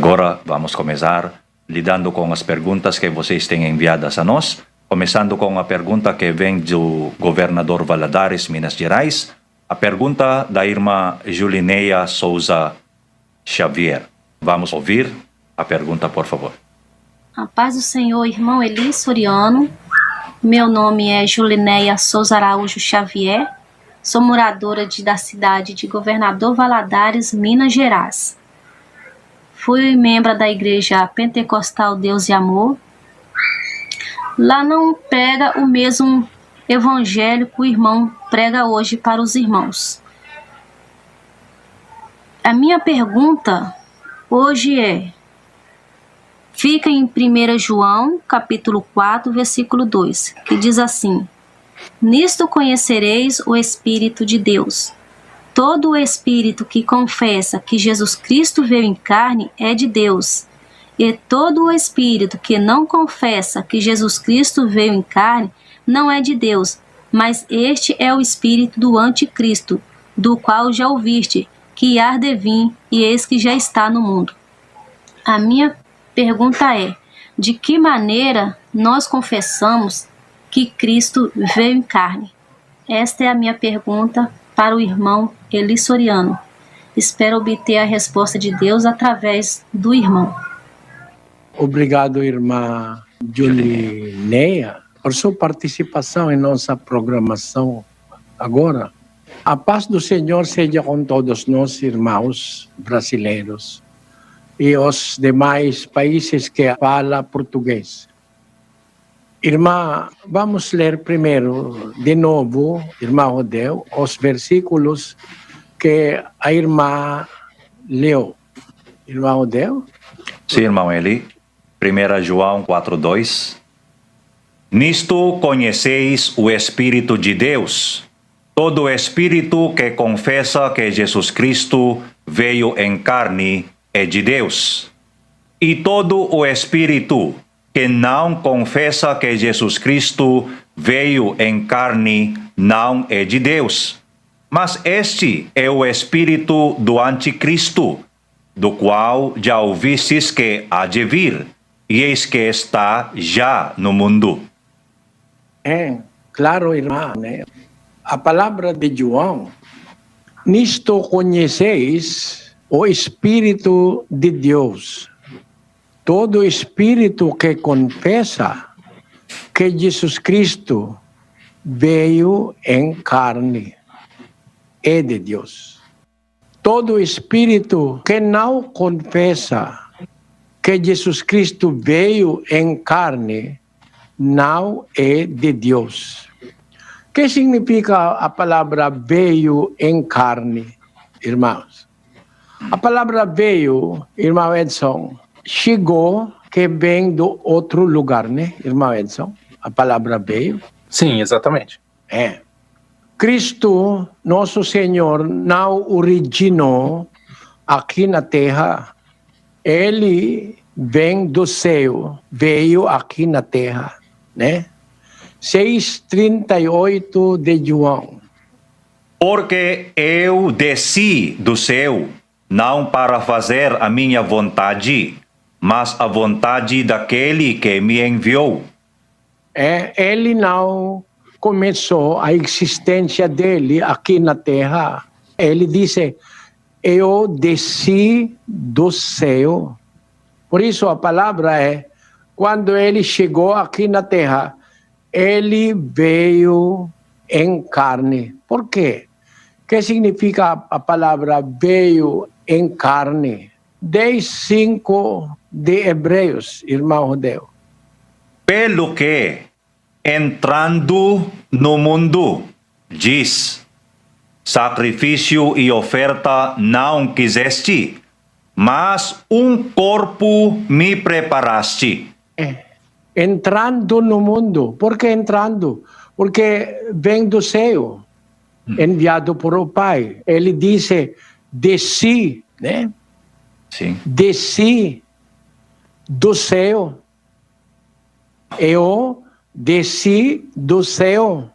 Agora, vamos começar lidando com as perguntas que vocês têm enviadas a nós. Começando com a pergunta que vem do governador Valadares, Minas Gerais. A pergunta da irmã Julineia Souza Xavier. Vamos ouvir a pergunta, por favor. A paz do Senhor, irmão Eli Soriano. Meu nome é Julineia Souza Araújo Xavier. Sou moradora da cidade de Governador Valadares, Minas Gerais. Fui membro da Igreja Pentecostal Deus e Amor. Lá não prega o mesmo evangelho que o irmão prega hoje para os irmãos. A minha pergunta hoje fica em 1 João, capítulo 4, versículo 2, que diz assim: Nisto conhecereis o Espírito de Deus. Todo o espírito que confessa que Jesus Cristo veio em carne é de Deus. E todo o espírito que não confessa que Jesus Cristo veio em carne não é de Deus, mas este é o espírito do anticristo, do qual já ouviste, que há de vir, e eis que já está no mundo. A minha pergunta é: de que maneira nós confessamos que Cristo veio em carne? Esta é a minha pergunta para o irmão Eli Soriano. Espero obter a resposta de Deus através do irmão. Obrigado, irmã Julineia, por sua participação em nossa programação agora. A paz do Senhor seja com todos nós, irmãos brasileiros, e os demais países que falam português. Irmã, vamos ler primeiro, de novo, irmã Rodeu, os versículos que a irmã leu. Irmã Rodeu? Sim, irmão Eli. 1 João 4:2. Nisto conheceis o Espírito de Deus. Todo espírito que confessa que Jesus Cristo veio em carne é de Deus. E todo o espírito que não confessa que Jesus Cristo veio em carne não é de Deus. Mas este é o espírito do anticristo, do qual já ouvistes que há de vir, e eis que está já no mundo. Claro, irmã, né? A palavra de João: nisto conheceis o Espírito de Deus. Todo espírito que confessa que Jesus Cristo veio em carne é de Deus. Todo espírito que não confessa que Jesus Cristo veio em carne não é de Deus. O que significa a palavra veio em carne, irmãos? A palavra veio, irmão Edson, chegou, que vem do outro lugar, né, irmão Edson? A palavra veio. Sim, exatamente. Cristo, nosso Senhor, não originou aqui na terra. Ele vem do céu, veio aqui na terra, né? 6:38 de João. Porque eu desci do céu, não para fazer a minha vontade, mas a vontade daquele que me enviou. Ele não começou a existência dele aqui na terra. Ele disse: eu desci do céu. Por isso a palavra é: quando ele chegou aqui na terra, ele veio em carne. Por quê? O que significa a palavra veio em carne? 10:5 de Hebreus, irmão Rodeu. Pelo que, entrando no mundo, diz: sacrifício e oferta não quiseste, mas um corpo me preparaste. Entrando no mundo. Por que entrando? Porque vem do céu, enviado por o Pai. Ele disse: desci, né? Sim. Desci do céu. Eu desci do céu.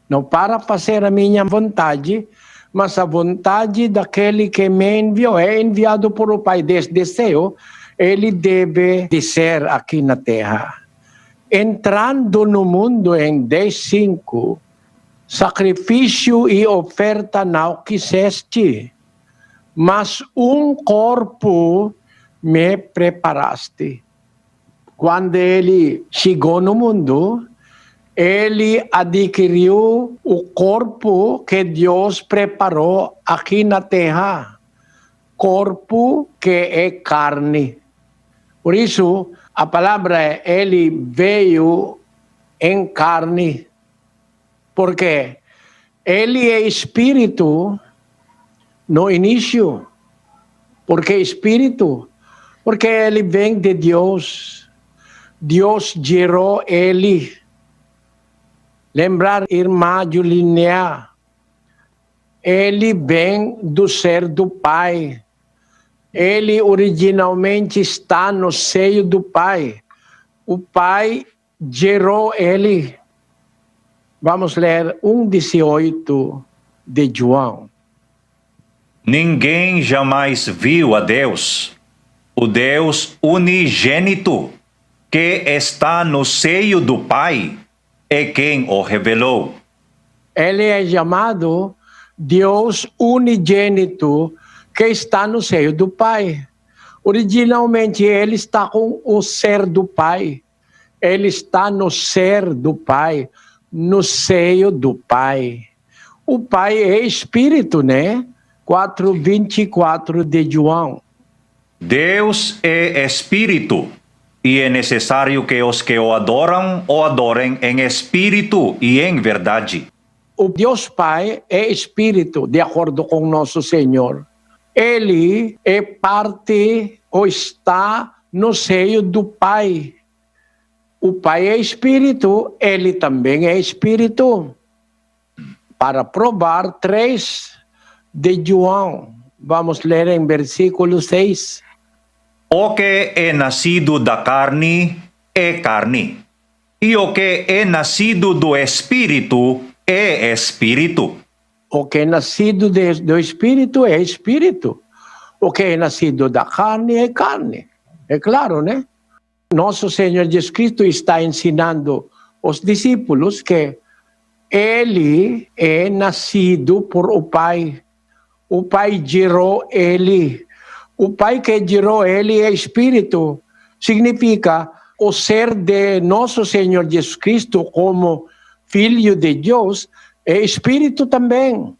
Não para fazer a minha vontade, mas a vontade daquele que me enviou é enviado por o Pai. Desde céu, ele deve descer aqui na terra. Entrando no mundo em 10:5, sacrifício e oferta não quiseste, mas um corpo me preparaste. Quando ele chegou no mundo, ele adquiriu o corpo que Deus preparou aqui na terra, corpo que é carne. Por isso, a palavra é, ele veio em carne, porque ele é espírito no início. Porque espírito? Porque ele vem de Deus. Deus gerou ele. Lembrar, irmã Juliana, ele vem do ser do Pai. Ele originalmente está no seio do Pai. O Pai gerou ele. Vamos ler 1:18 de João. Ninguém jamais viu a Deus, o Deus unigênito, que está no seio do Pai, é quem o revelou. Ele é chamado Deus unigênito, que está no seio do Pai. Originalmente, ele está com o ser do Pai. Ele está no ser do Pai, no seio do Pai. O Pai é Espírito, né? 4:24 de João. Deus é Espírito, e é necessário que os que o adorem em espírito e em verdade. O Deus Pai é Espírito, de acordo com nosso Senhor. Ele é parte ou está no seio do Pai. O Pai é Espírito, ele também é Espírito. Para provar 3 de João, vamos ler em versículo 6. O que é nascido da carne é carne, e o que é nascido do Espírito é Espírito. O que é nascido do Espírito é Espírito. O que é nascido da carne é carne. É claro, né? Nosso Senhor Jesus Cristo está ensinando os discípulos que ele é nascido por o Pai. O Pai gerou ele. O Pai que gerou ele é Espírito. Significa o ser de nosso Senhor Jesus Cristo como Filho de Deus é Espírito também.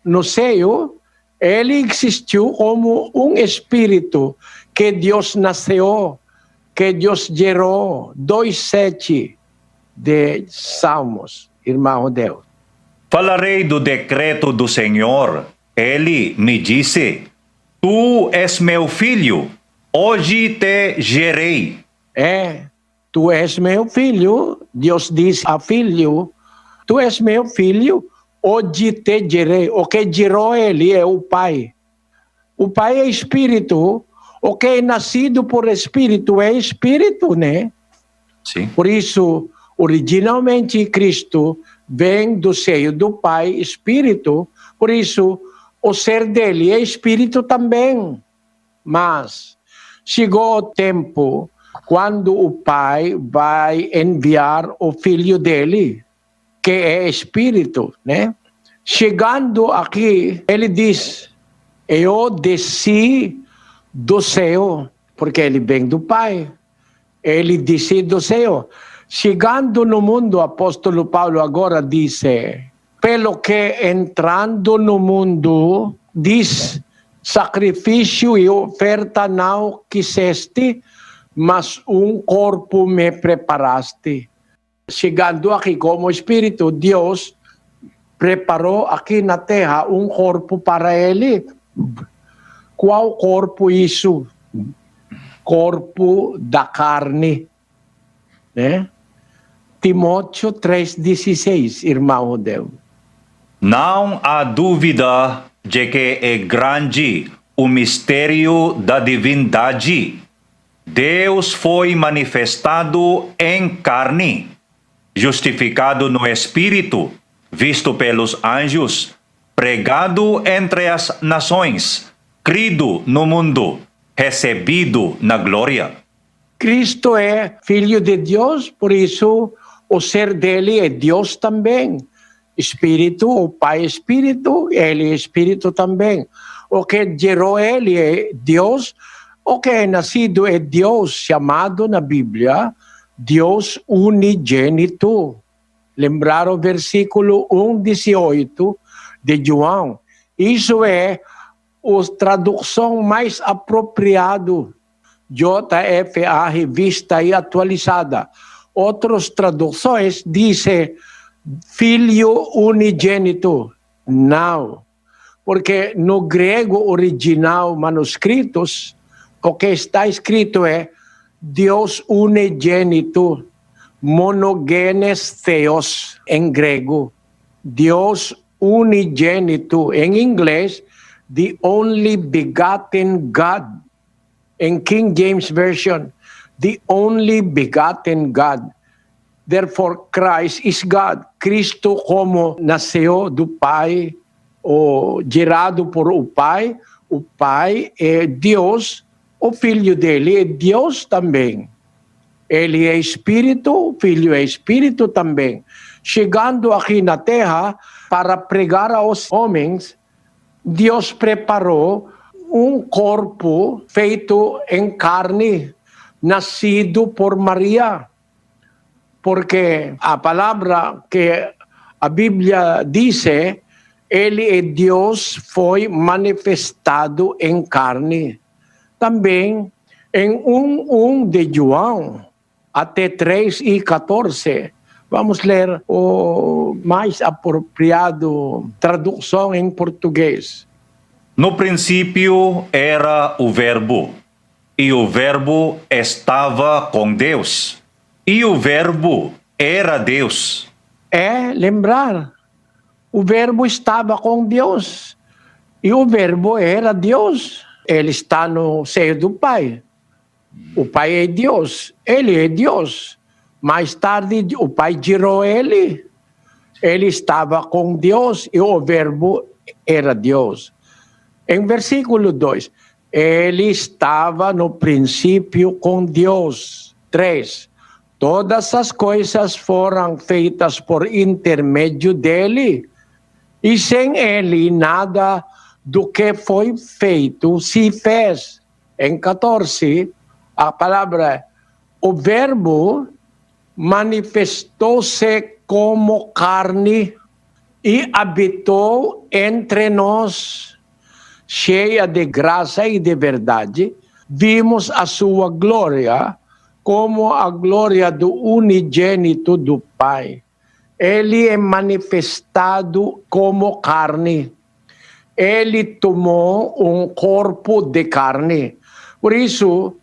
No seio, ele existiu como um Espírito que Deus nasceu, que Deus gerou. 2:7 de Salmos, irmão Deus. Falarei do decreto do Senhor. Ele me disse: Tu és meu filho, hoje te gerei. Tu és meu filho. Deus diz a filho, tu és meu filho, hoje te gerei. O que gerou ele é o Pai. O Pai é Espírito. O que é nascido por Espírito é Espírito, né? Sim. Por isso, originalmente, Cristo vem do seio do Pai, Espírito. Por isso, o ser dele é Espírito também. Mas chegou o tempo quando o Pai vai enviar o Filho dele, que é Espírito, né? Chegando aqui, ele diz: eu desci do céu, porque ele vem do Pai. Ele desce do céu. Chegando no mundo, o apóstolo Paulo agora disse: pelo que entrando no mundo, diz, sacrifício e oferta não quiseste, mas um corpo me preparaste. Chegando aqui como Espírito, Deus preparou aqui na terra um corpo para ele. Qual corpo isso? Corpo da carne, né? Timóteo 3:16, irmão Deus. Não há dúvida de que é grande o mistério da divindade. Deus foi manifestado em carne, justificado no Espírito, visto pelos anjos, pregado entre as nações, crido no mundo, recebido na glória. Cristo é Filho de Deus, por isso o ser dele é Deus também. Espírito, o Pai é Espírito, ele é Espírito também. O que gerou ele é Deus, o que é nascido é Deus, chamado na Bíblia Deus unigênito. Lembrar o versículo 1:18 de João. Isso é a tradução mais apropriada. JFA, revista e atualizada. Outras traduções dizem Filho unigênito. Não. Porque no grego original, manuscritos, o que está escrito é Deus unigênito, monogenes theos, em grego. Deus unigênito, em inglês, the only begotten God. Em King James Version, the only begotten God. Therefore, Christ is God. Cristo como nasceu do Pai, ou gerado por o Pai é Deus, o Filho dele é Deus também. Ele é Espírito, o Filho é Espírito também. Chegando aqui na Terra, para pregar aos homens, Deus preparou um corpo feito em carne, nascido por Maria. Porque a palavra que a Bíblia diz, ele é Deus, foi manifestado em carne. Também em 1 de João, até 3:14, vamos ler o mais apropriado tradução em português. No princípio era o Verbo, e o Verbo estava com Deus, e o Verbo era Deus. É lembrar, o Verbo estava com Deus, e o Verbo era Deus. Ele está no seio do Pai. O Pai é Deus, ele é Deus. Mais tarde, o Pai gerou ele. Ele estava com Deus e o Verbo era Deus. Em versículo 2, ele estava no princípio com Deus. 3, todas as coisas foram feitas por intermédio dele, e sem ele nada do que foi feito se fez. Em 14, a palavra, o Verbo manifestou-se como carne e habitou entre nós. Cheia de graça e de verdade, vimos a sua glória como a glória do unigênito do Pai. Ele é manifestado como carne. Ele tomou um corpo de carne. Por isso,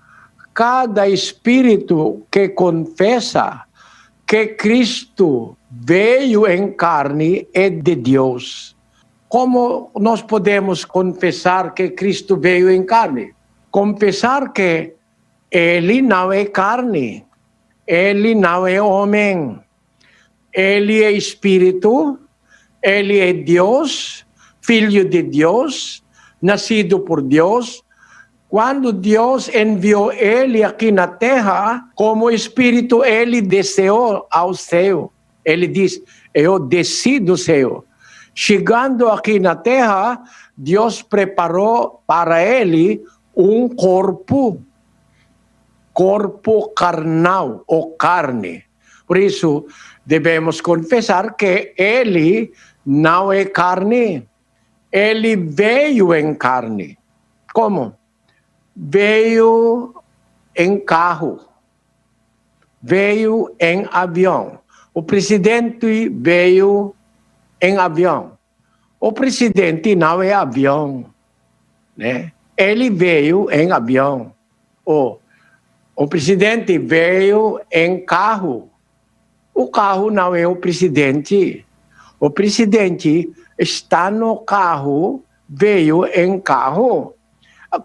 cada espírito que confessa que Cristo veio em carne é de Deus. Como nós podemos confessar que Cristo veio em carne? Confessar que ele não é carne, ele não é homem, ele é espírito, ele é Deus, filho de Deus, nascido por Deus. Quando Deus enviou ele aqui na terra, como espírito, ele desceu ao céu. Ele diz, eu desci do céu. Chegando aqui na terra, Deus preparou para ele um corpo carnal ou carne. Por isso, devemos confessar que ele não é carne, ele veio em carne. Como? Veio em carro, veio em avião. O presidente veio em avião. O presidente não é avião, né? Ele veio em avião. O presidente veio em carro. O carro não é o presidente. O presidente está no carro, veio em carro.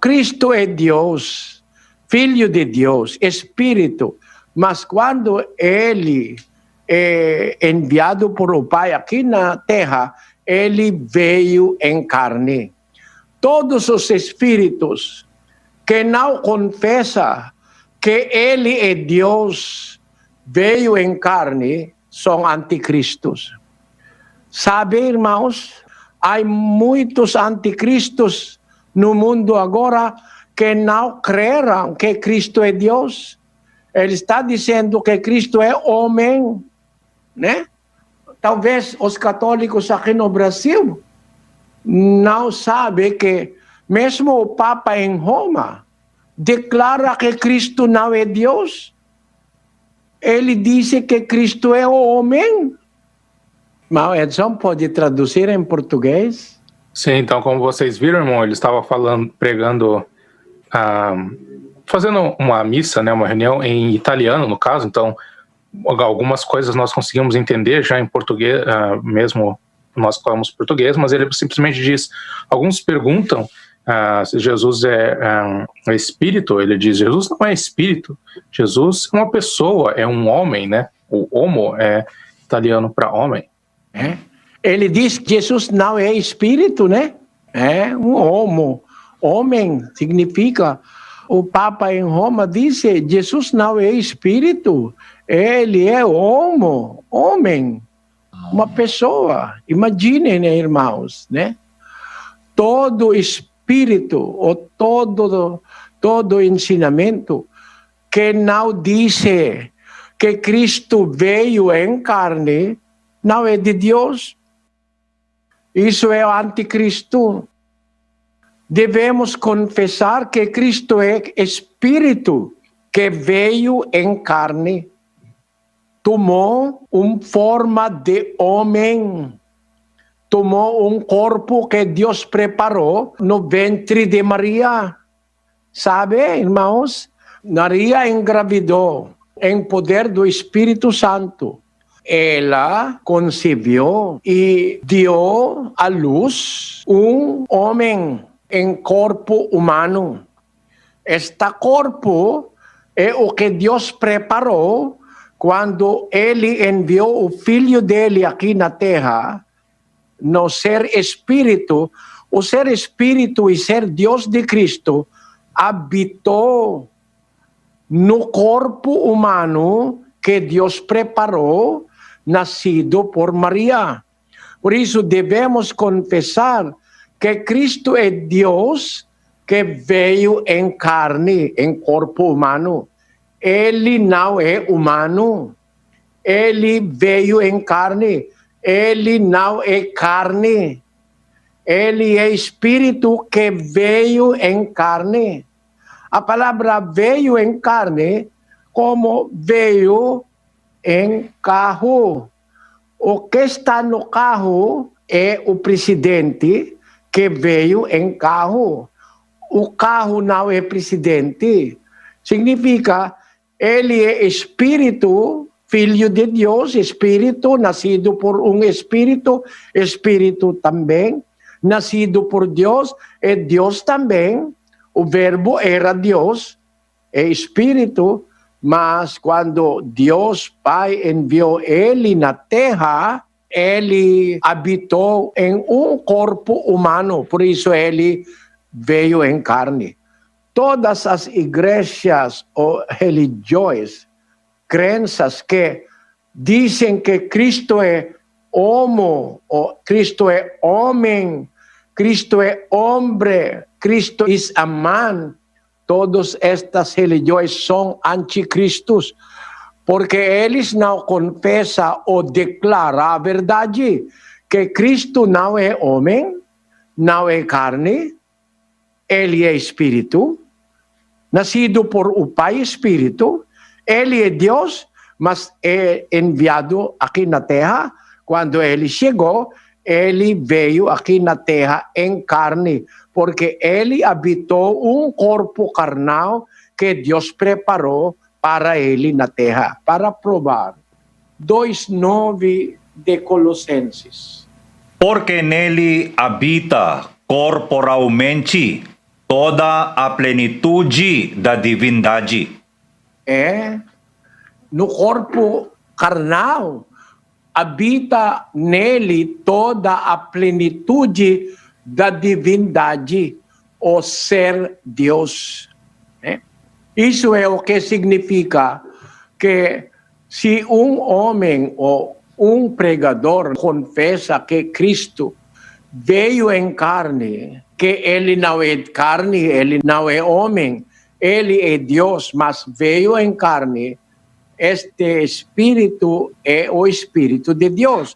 Cristo é Deus, Filho de Deus, Espírito. Mas quando ele é enviado por o Pai aqui na terra, ele veio em carne. Todos os espíritos que não confessam que ele é Deus, veio em carne, são anticristos. Sabe, irmãos, há muitos anticristos no mundo agora que não creram que Cristo é Deus. Ele está dizendo que Cristo é homem, né? Talvez os católicos aqui no Brasil não sabem que mesmo o Papa em Roma declara que Cristo não é Deus. Ele disse que Cristo é o homem. Irmão Edson, pode traduzir em português? Sim, então, como vocês viram, irmão, ele estava pregando, fazendo uma missa, né, uma reunião em italiano, no caso. Então, algumas coisas nós conseguimos entender já em português, mesmo nós falamos português, mas ele simplesmente diz, alguns perguntam se Jesus é espírito. Ele diz, Jesus não é espírito, Jesus é uma pessoa, é um homem, né? O homo é italiano para homem. Ele diz que Jesus não é espírito, né? É um homo. Homem significa, o Papa em Roma disse, Jesus não é espírito, ele é homo, homem, uma pessoa. Imaginem, né, irmãos, né? Todo espírito, ou todo ensinamento que não disse que Cristo veio em carne, não é de Deus. Isso é o anticristo. Devemos confessar que Cristo é Espírito que veio em carne, tomou uma forma de homem, tomou um corpo que Deus preparou no ventre de Maria. Sabe, irmãos? Maria engravidou em poder do Espírito Santo. Ela concebeu e deu à luz um homem em corpo humano. Este corpo é o que Deus preparou quando Ele enviou o Filho dele aqui na Terra, no ser Espírito. O ser Espírito e ser Deus de Cristo habitou no corpo humano que Deus preparou, nascido por Maria. Por isso devemos confessar que Cristo é Deus que veio em carne, em corpo humano. Ele não é humano. Ele veio em carne. Ele não é carne. Ele é Espírito que veio em carne. A palavra veio em carne, como veio em carro. O que está no carro é o presidente que veio em carro. O carro não é presidente. Significa, ele é Espírito, Filho de Deus, Espírito, nascido por um Espírito, Espírito também, nascido por Deus, é Deus também. O verbo era Deus, é Espírito, mas quando Deus Pai enviou ele na terra, ele habitou em um corpo humano, por isso ele veio em carne. Todas as igrejas ou religiões, crenças que dizem que Cristo é homo, ou Cristo é homem, Cristo é homem, Cristo is a man, todas estas religiões são anticristos, porque eles não confessam ou declaram a verdade, que Cristo não é homem, não é carne, ele é Espírito, nascido por o Pai Espírito, ele é Deus, mas é enviado aqui na terra. Quando ele chegou, ele veio aqui na terra em carne, porque ele habitou um corpo carnal que Deus preparou para ele na terra, para provar. 2:9 de Colossenses. Porque nele habita corporalmente toda a plenitude da divindade. No corpo carnal habita nele toda a plenitude da divindade, o ser Deus. Isso é o que significa que se um homem ou um pregador confessa que Cristo veio em carne, que ele não é carne, ele não é homem, ele é Deus, mas veio em carne, este Espírito é o Espírito de Deus.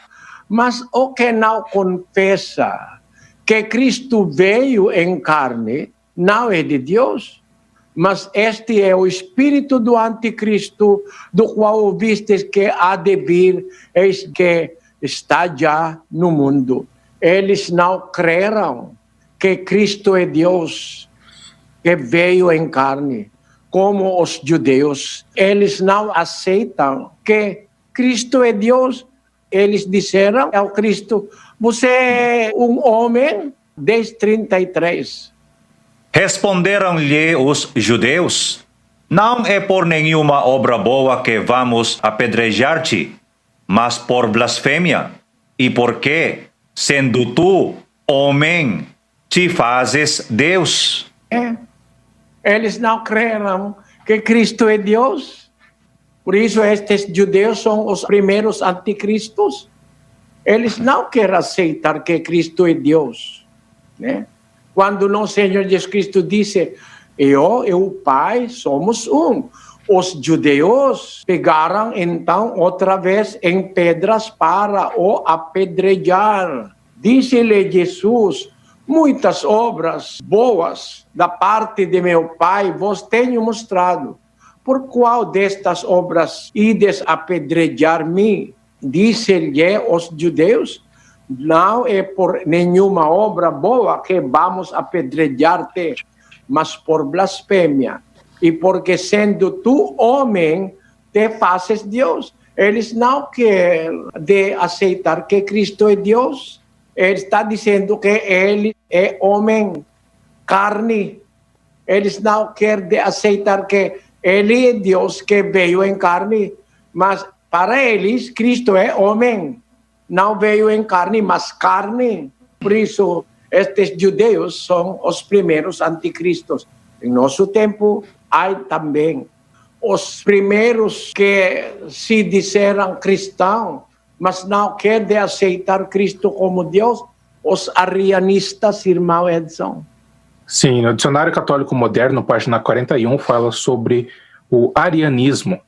Mas o que não confessa que Cristo veio em carne, não é de Deus, mas este é o espírito do anticristo, do qual ouvistes que há de vir, eis que está já no mundo. Eles não creram que Cristo é Deus, que veio em carne, como os judeus. Eles não aceitam que Cristo é Deus. Eles disseram ao Cristo, você é um homem? 10:33. Responderam-lhe os judeus: Não é por nenhuma obra boa que vamos apedrejar-te, mas por blasfêmia, e porque, sendo tu homem, te fazes Deus. Eles não creram que Cristo é Deus. Por isso estes judeus são os primeiros anticristos. Eles não querem aceitar que Cristo é Deus, né? Quando nosso Senhor Jesus Cristo disse, eu e o Pai somos um. Os judeus pegaram então outra vez em pedras para o apedrejar. Disse-lhe Jesus, muitas obras boas da parte de meu Pai vos tenho mostrado. Por qual destas obras ides apedrejar-me? Disse-lhe os judeus, não é por nenhuma obra boa que vamos apedrejar-te, mas por blasfêmia. E porque sendo tu homem, te fazes Deus. Eles não querem aceitar que Cristo é Deus. Ele está dizendo que ele é homem, carne. Eles não querem aceitar que ele é Deus que veio em carne. Mas para eles, Cristo é homem. Não veio em carne, mas carne. Por isso, estes judeus são os primeiros anticristos. Em nosso tempo, há também os primeiros que se disseram cristãos, mas não querem aceitar Cristo como Deus, os arianistas, irmão Edson. Sim, no Dicionário Católico Moderno, página 41, fala sobre o arianismo,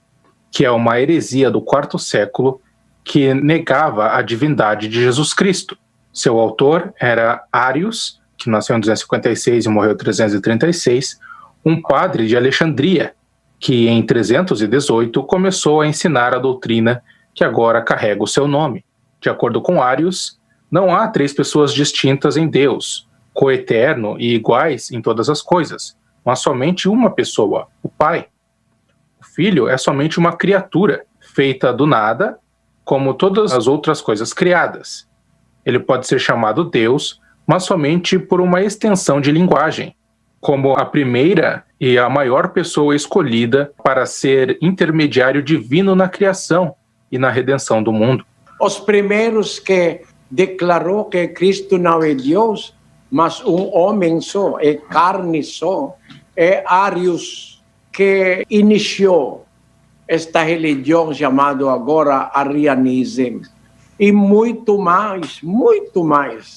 que é uma heresia do quarto século, que negava a divindade de Jesus Cristo. Seu autor era Arius, que nasceu em 256 e morreu em 336, um padre de Alexandria, que em 318 começou a ensinar a doutrina que agora carrega o seu nome. De acordo com Arius, não há três pessoas distintas em Deus, coeterno e iguais em todas as coisas, mas somente uma pessoa, o Pai. O Filho é somente uma criatura, feita do nada, como todas as outras coisas criadas. Ele pode ser chamado Deus, mas somente por uma extensão de linguagem, como a primeira e a maior pessoa escolhida para ser intermediário divino na criação e na redenção do mundo. Os primeiros que declarou que Cristo não é Deus, mas um homem só, é carne só, é Arius, que iniciou esta religião chamada agora arianismo. E muito mais,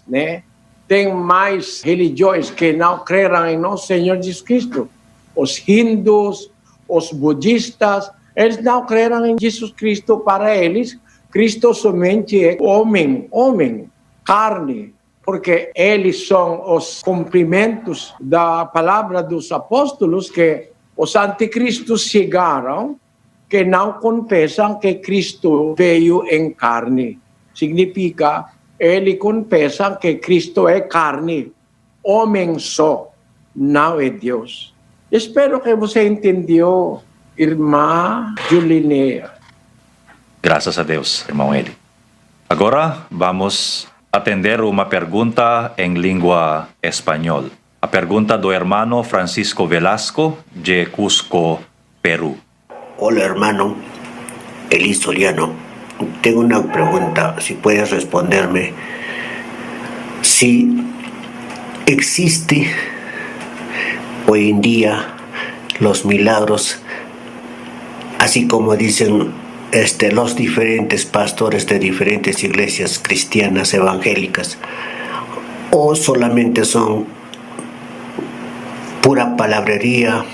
né? Tem mais religiões que não creram em nosso Senhor Jesus Cristo. Os hindus, os budistas, eles não creram em Jesus Cristo. Para eles, Cristo somente é homem, carne, porque eles são os cumprimentos da palavra dos apóstolos que os anticristos chegaram, que não confessam que Cristo veio em carne. Significa, ele confessa que Cristo é carne, homem só, não é Deus. Espero que você entendeu, irmã Julineia. Graças a Deus, irmão Eli. Agora vamos atender uma pergunta em língua espanhol. A pergunta do hermano Francisco Velasco, de Cusco, Perú. Hola hermano Eli Soliano, tengo una pregunta, si puedes responderme. Si existe hoy en día los milagros, así como dicen los diferentes pastores de diferentes iglesias cristianas evangélicas, o solamente son pura palabrería,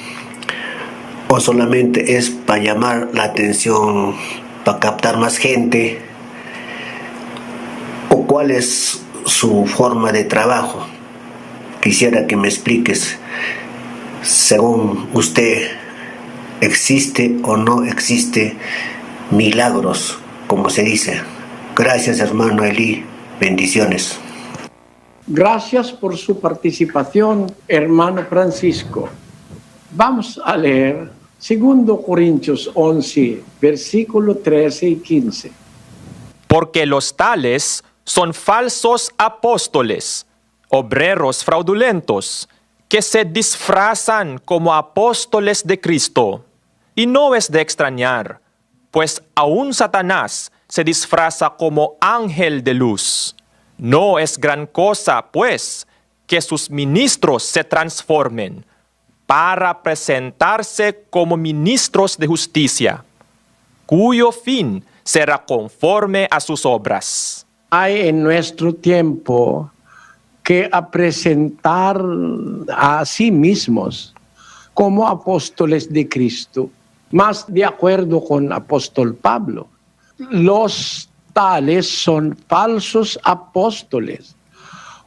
o solamente es para llamar la atención, para captar más gente, o cuál es su forma de trabajo. Quisiera que me expliques, según usted, ¿existe o no existe milagros, como se dice? Gracias, hermano Eli. Bendiciones. Gracias por su participación, hermano Francisco. Vamos a leer 2 Corintios 11, versículo 13 y 15. Porque los tales son falsos apóstoles, obreros fraudulentos, que se disfrazan como apóstoles de Cristo. Y no es de extrañar, pues aún Satanás se disfraza como ángel de luz. No es gran cosa, pues, que sus ministros se transformen para presentarse como ministros de justicia, cuyo fin será conforme a sus obras. Hay en nuestro tiempo que a presentar a sí mismos como apóstoles de Cristo, más de acuerdo con apóstol Pablo. Los tales son falsos apóstoles,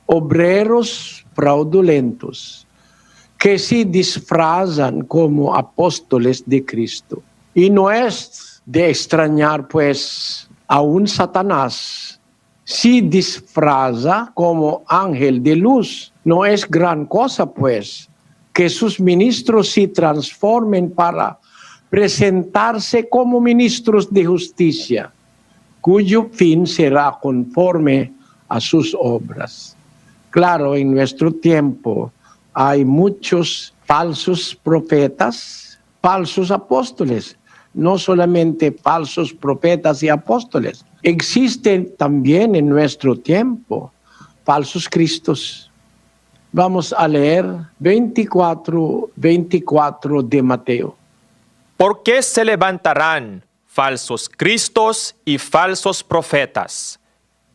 obreros fraudulentos, que se disfrazan como apóstoles de Cristo. Y no es de extrañar, pues, aún Satanás se disfraza como ángel de luz. No es gran cosa, pues, que sus ministros se transformen para presentarse como ministros de justicia, cuyo fin será conforme a sus obras. Claro, en nuestro tiempo hay muchos falsos profetas, falsos apóstoles, no solamente falsos profetas y apóstoles. Existen también en nuestro tiempo falsos cristos. Vamos a leer 24 de Mateo. ¿Por qué se levantarán falsos cristos y falsos profetas,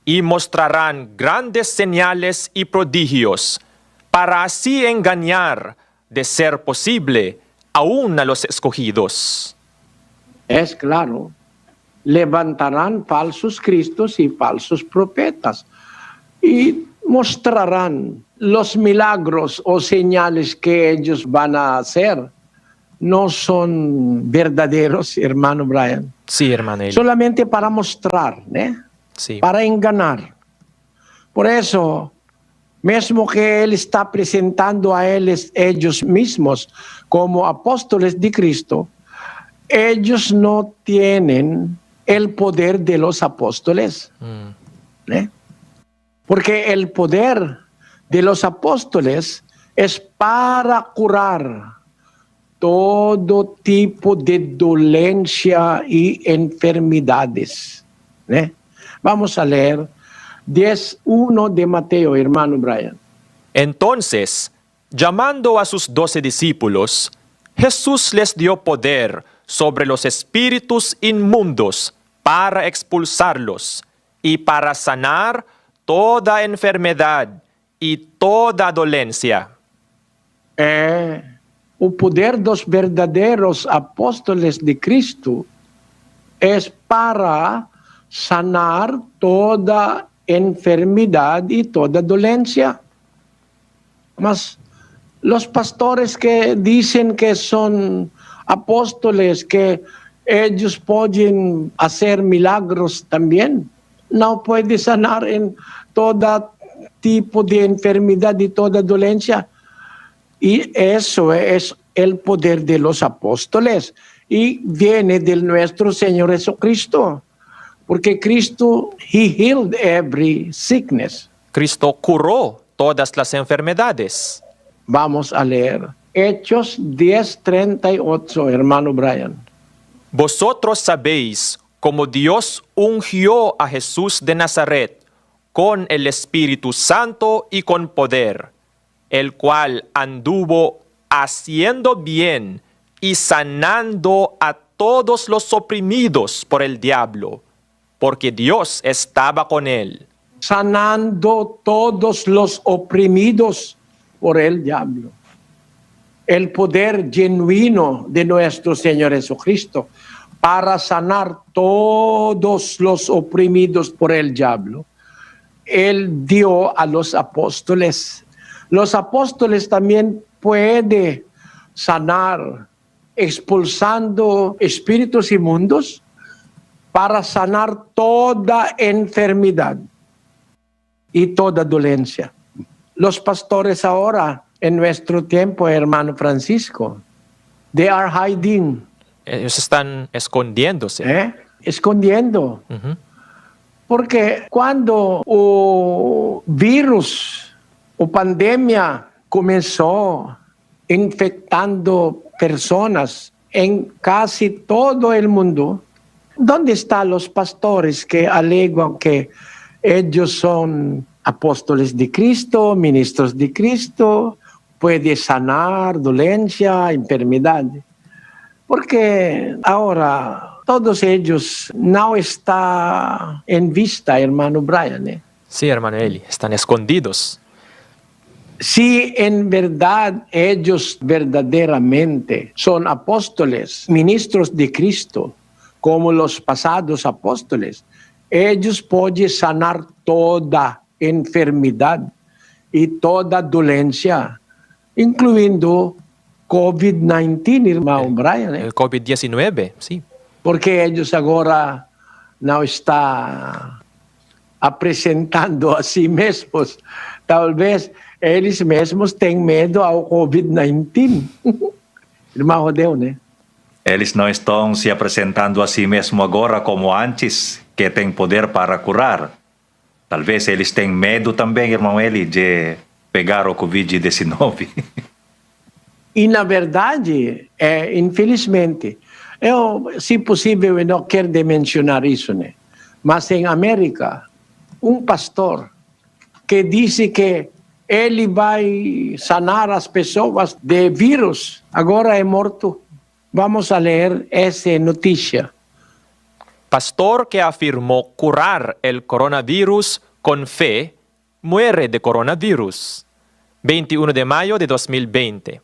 y mostrarán grandes señales y prodigios, para así engañar, de ser posible, aún a los escogidos? Es claro, levantarán falsos cristos y falsos profetas, y mostrarán los milagros o señales que ellos van a hacer. No son verdaderos, hermano Brian. Sí, hermano Eli. Solamente para mostrar, Sí. para engañar. Por eso, mismo que él está presentando a ellos mismos como apóstoles de Cristo, ellos no tienen el poder de los apóstoles. Porque el poder de los apóstoles es para curar todo tipo de dolencia y enfermedades. Vamos a leer 10:1 de Mateo, hermano Brian. Entonces, llamando a sus 12 discípulos, Jesús les dio poder sobre los espíritus inmundos para expulsarlos y para sanar toda enfermedad y toda dolencia. O poder dos verdadeiros apóstoles de Cristo es para sanar toda enfermedad y toda dolencia. Mas los pastores que dicen que son apóstoles, que ellos pueden hacer milagros también, no pueden sanar en todo tipo de enfermedad y toda dolencia. Y eso es el poder de los apóstoles y viene de nuestro Señor Jesucristo, porque Cristo, He healed every sickness. Cristo curó todas las enfermedades. Vamos a leer Hechos 10:38, hermano Brian. Vosotros sabéis como Dios ungió a Jesús de Nazaret con el Espíritu Santo y con poder, el cual anduvo haciendo bien y sanando a todos los oprimidos por el diablo, porque Dios estaba con él. Sanando todos los oprimidos por el diablo. El poder genuino de nuestro Señor Jesucristo para sanar todos los oprimidos por el diablo. Él dio a los apóstoles. Los apóstoles también pueden sanar expulsando espíritus inmundos para sanar toda enfermedad y toda dolencia. Los pastores ahora, en nuestro tiempo, hermano Francisco, they are hiding. Ellos están escondiéndose. Escondiendo. Ujú. Porque cuando o virus o pandemia comenzó infectando personas en casi todo el mundo, ¿dónde están los pastores que alegan que ellos son apóstoles de Cristo, ministros de Cristo, puede sanar dolencia, enfermedad? Porque ahora todos ellos no están en vista, hermano Brian. Sí, hermano Eli, están escondidos. Si en verdad ellos verdaderamente son apóstoles, ministros de Cristo, como los pasados apóstoles, ellos pueden sanar toda enfermedad y toda dolencia, incluyendo COVID-19, hermano Brian. El COVID-19, sí. Porque ellos ahora no están apresentando a sí mismos. Tal vez eles mesmos têm medo ao COVID-19. Irmão Rodeu, né? Eles não estão se apresentando a si mesmo agora como antes, que tem poder para curar. Talvez eles têm medo também, irmão Eli, de pegar o Covid-19. E, na verdade, infelizmente, se possível, eu não quero mencionar isso, né? Mas em América, pastor que disse que ele vai sanar as pessoas de vírus, agora é morto. Vamos a ler essa notícia. Pastor que afirmó curar el coronavirus con fe, muere de coronavirus. 21 de mayo de 2020.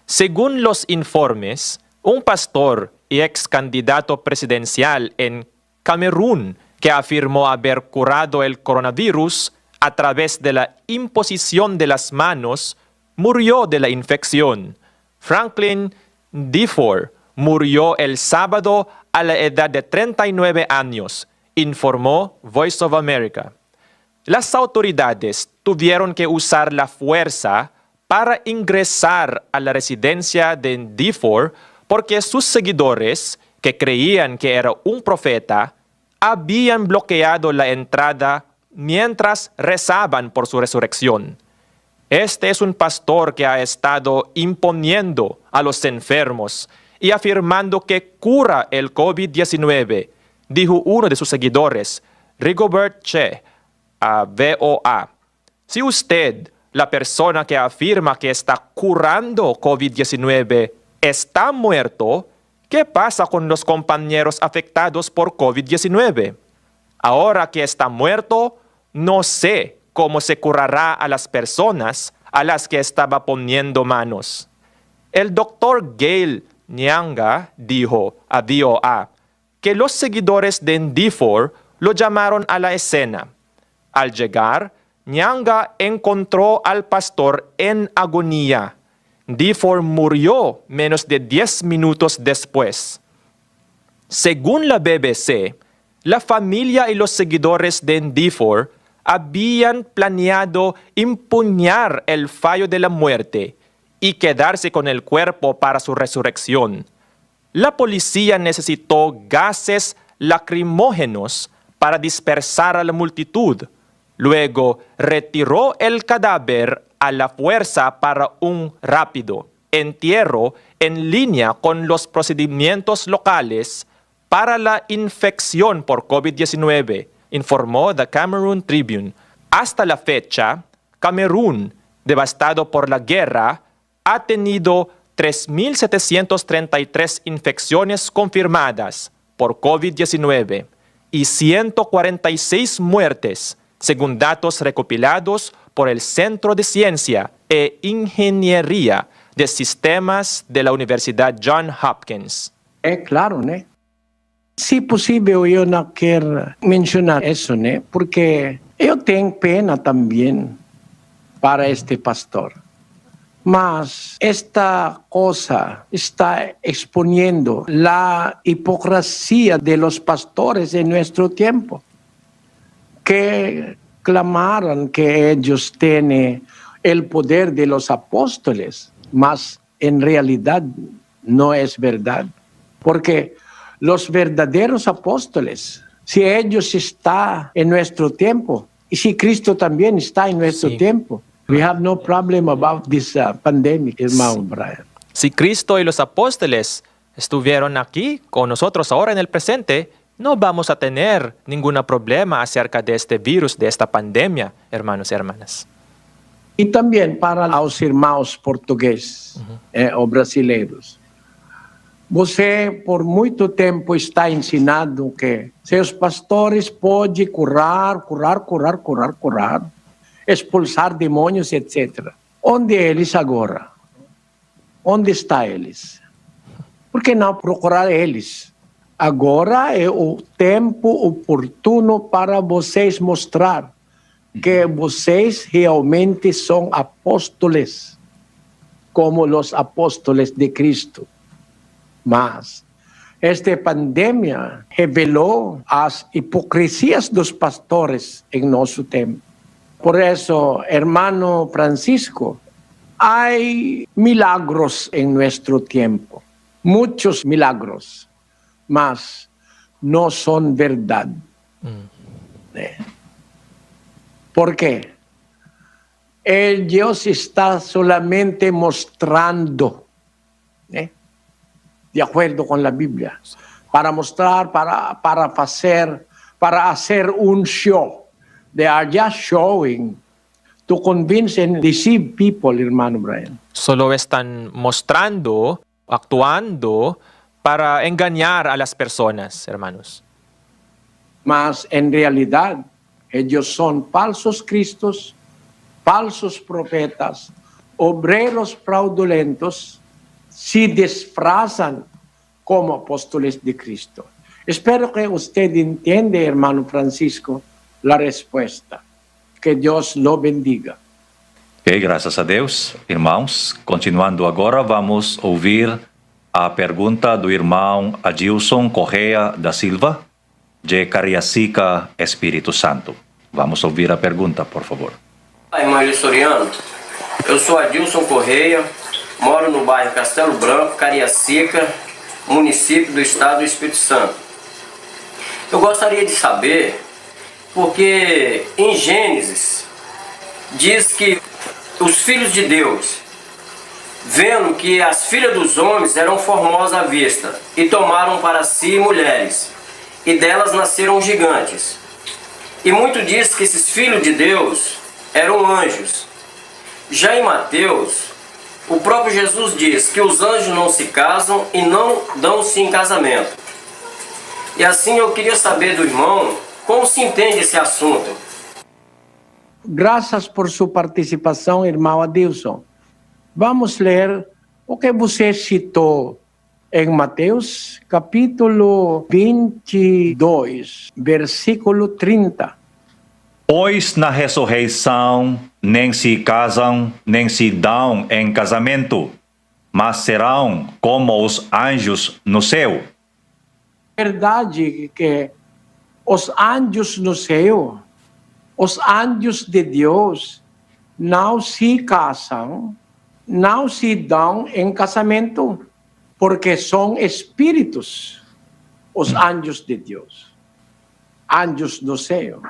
Según los informes, un pastor y ex candidato presidencial en Camerún que afirmó haber curado el coronavirus a través de la imposición de las manos, murió de la infección. Franklin Defoe murió el sábado a la edad de 39 años, informó Voice of America. Las autoridades tuvieron que usar la fuerza para ingresar a la residencia de Defoe porque sus seguidores, que creían que era un profeta, habían bloqueado la entrada mientras rezaban por su resurrección. Este es un pastor que ha estado imponiendo a los enfermos y afirmando que cura el COVID-19, dijo uno de sus seguidores, Rigobert Che, a VOA. Si usted, la persona que afirma que está curando COVID-19, está muerto, ¿qué pasa con los compañeros afectados por COVID-19? Ahora que está muerto, no sé cómo se curará a las personas a las que estaba poniendo manos. El doctor Gail Nyanga dijo a VOA que los seguidores de Defoe lo llamaron a la escena. Al llegar, Nyanga encontró al pastor en agonía. Defoe murió menos de 10 minutos después. Según la BBC, la familia y los seguidores de Defoe habían planeado empuñar el fallo de la muerte y quedarse con el cuerpo para su resurrección. La policía necesitó gases lacrimógenos para dispersar a la multitud. Luego retiró el cadáver a la fuerza para un rápido entierro en línea con los procedimientos locales para la infección por COVID-19, informó The Cameroon Tribune. Hasta la fecha, Camerún, devastado por la guerra, ha tenido 3.733 infecciones confirmadas por COVID-19 y 146 muertes, según datos recopilados por el Centro de Ciencia e Ingeniería de Sistemas de la Universidad Johns Hopkins. Claro, né? Se possível, eu não quero mencionar isso, né? Porque eu tenho pena também para este pastor. Mas esta cosa está exponiendo la hipocresía de los pastores en nuestro tiempo, que clamaron que ellos tienen el poder de los apóstoles, mas en realidad no es verdad. Porque los verdaderos apóstoles, si ellos están en nuestro tiempo, y si Cristo también está en nuestro tiempo, we have no problem about this pandemic, hermano Brian. Si Cristo y los apóstoles estuvieron aquí con nosotros ahora en el presente, no vamos a tener ningún problema acerca de este virus, de esta pandemia, hermanos y hermanas. Y también para los hermanos portugueses o brasileiros. Você, por muito tempo, está ensinando que seus pastores podem curar, expulsar demônios, etc. Onde eles agora? Onde estão eles? Por que não procurar eles? Agora é o tempo oportuno para vocês mostrar que vocês realmente são apóstoles, como os apóstoles de Cristo. Mas esta pandemia revelou as hipocrisias dos pastores em nosso tempo. Por isso, hermano Francisco, há milagros em nosso tempo, muitos milagros, mas não são verdade. ¿Por quê? Deus está solamente mostrando, de acuerdo con la Biblia, para mostrar, para hacer un show. They are just showing to convince and deceive people, hermano Brian. Solo están mostrando, actuando para engañar a las personas, hermanos. Mas en realidad, ellos son falsos cristos, falsos profetas, obreros fraudulentos, se disfrazan como apóstoles de Cristo. Espero que usted entienda, hermano Francisco, la respuesta. Que Deus lo bendiga. Graças a Deus. Irmãos, continuando agora, vamos ouvir a pergunta do irmão Adilson Correia da Silva, de Cariacica, Espírito Santo. Vamos ouvir a pergunta, por favor. Olá, irmão Elisoriano. Eu sou Adilson Correia, moro no bairro Castelo Branco, Cariacica, município do estado do Espírito Santo. Eu gostaria de saber, porque em Gênesis diz que os filhos de Deus, vendo que as filhas dos homens eram formosas à vista, e tomaram para si mulheres, e delas nasceram gigantes. E muito diz que esses filhos de Deus eram anjos. Já em Mateus, o próprio Jesus diz que os anjos não se casam e não dão-se em casamento. E assim eu queria saber do irmão como se entende esse assunto. Graças por sua participação, irmão Adilson. Vamos ler o que você citou em Mateus, capítulo 22, versículo 30. Pois na ressurreição nem se casam, nem se dão em casamento, mas serão como os anjos no céu. Verdade que os anjos no céu, os anjos de Deus, não se casam, não se dão em casamento, porque são espíritos, os anjos de Deus, anjos do céu.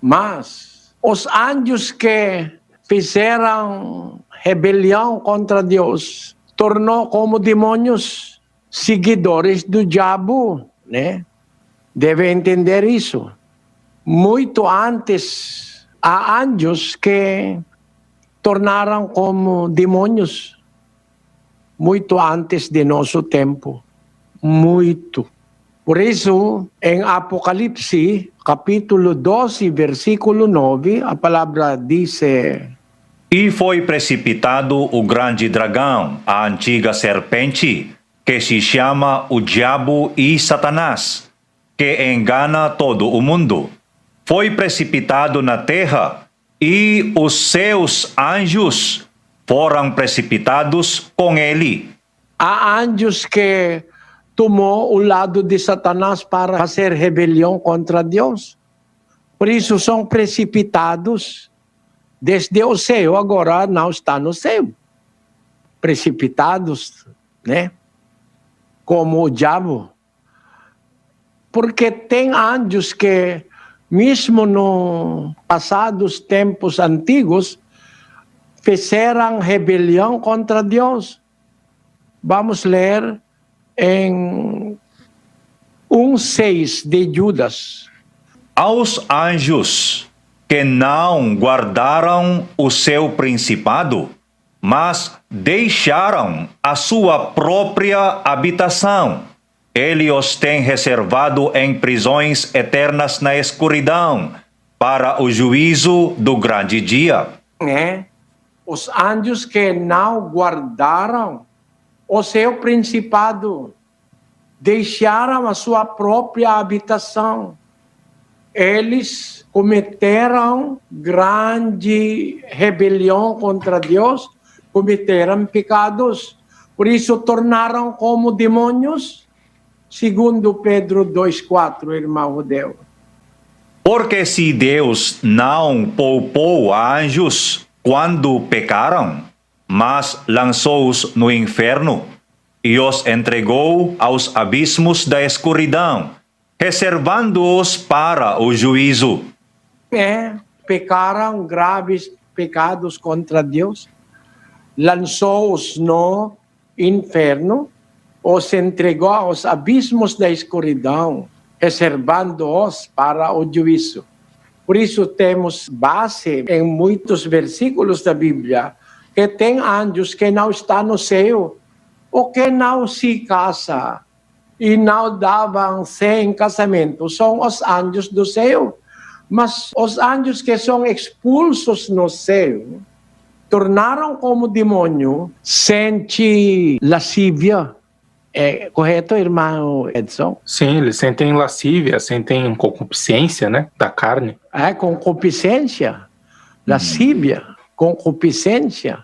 Mas os anjos que fizeram rebelião contra Deus, tornou como demônios, seguidores do diabo, né? Deve entender isso. Muito antes, há anjos que tornaram como demônios. Muito antes de nosso tempo. Muito. Por isso, em Apocalipse, capítulo 12, versículo 9, a palavra diz: E foi precipitado o grande dragão, a antiga serpente, que se chama o Diabo e Satanás, que engana todo o mundo. Foi precipitado na terra, e os seus anjos foram precipitados com ele. há anjos que tomou o lado de Satanás para fazer rebelião contra Deus. Por isso são precipitados desde o céu, agora não está no céu. Precipitados, né? Como o diabo. Porque tem anjos que, mesmo no passados tempos antigos, fizeram rebelião contra Deus. Vamos ler em 1:6 de Judas. Aos anjos que não guardaram o seu principado, mas deixaram a sua própria habitação, ele os tem reservado em prisões eternas na escuridão, para o juízo do grande dia. Os anjos que não guardaram o seu principado, deixaram a sua própria habitação. Eles cometeram grande rebelião contra Deus, cometeram pecados, por isso tornaram como demônios, segundo Pedro 2:4, irmão Rodeu. Porque se Deus não poupou anjos quando pecaram, mas lançou-os no inferno e os entregou aos abismos da escuridão, reservando-os para o juízo. Pecaram graves pecados contra Deus, lançou-os no inferno, os entregou aos abismos da escuridão, reservando-os para o juízo. Por isso temos base em muitos versículos da Bíblia que tem anjos que não estão no céu, ou que não se casa e não davam-se em casamento. São os anjos do céu. Mas os anjos que são expulsos no céu, tornaram como demônio, sente lascívia. É correto, irmão Edson? Sim, eles sentem lascívia, sentem concupiscência, né, da carne. Concupiscência, lascívia, concupiscência.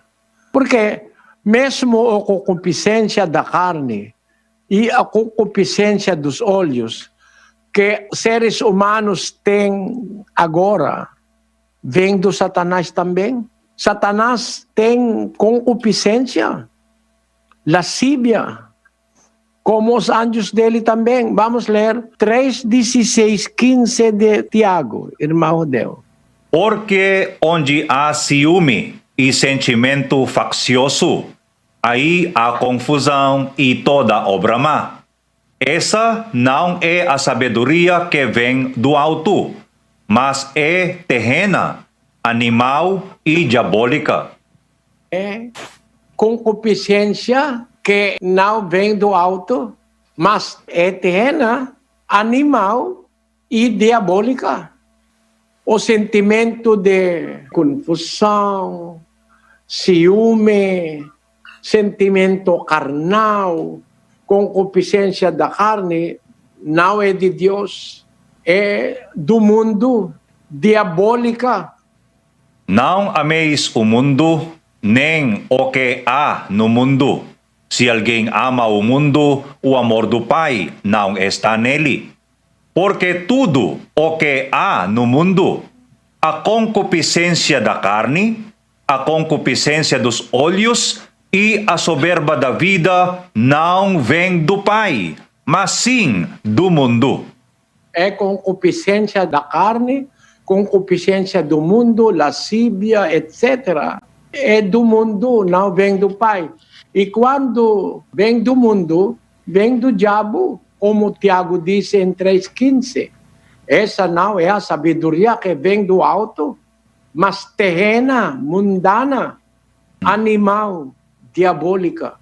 Porque mesmo a concupiscência da carne e a concupiscência dos olhos que seres humanos têm agora, vem do Satanás também. Satanás tem concupiscência, lascívia, como os anjos dele também. Vamos ler 3:16-15 de Tiago, irmão Rodeu. Porque onde há ciúme e sentimento faccioso, aí há confusão e toda obra má. Essa não é a sabedoria que vem do alto, mas é terrena, animal e diabólica. Concupiscência que não vem do alto, mas é terrena, animal e diabólica. O sentimento de confusão, ciúme, sentimento carnal, concupiscência da carne, não é de Deus, é do mundo, diabólica. Não ameis o mundo, nem o que há no mundo. Se alguém ama o mundo, o amor do Pai não está nele. Porque tudo o que há no mundo, a concupiscência da carne, a concupiscência dos olhos e a soberba da vida não vem do Pai, mas sim do mundo. É concupiscência da carne, concupiscência do mundo, lascívia, etc. É do mundo, não vem do Pai. E quando vem do mundo, vem do diabo, como Tiago disse em 3:15. Essa não é a sabedoria que vem do alto, mas terrena, mundana, animal, diabólica.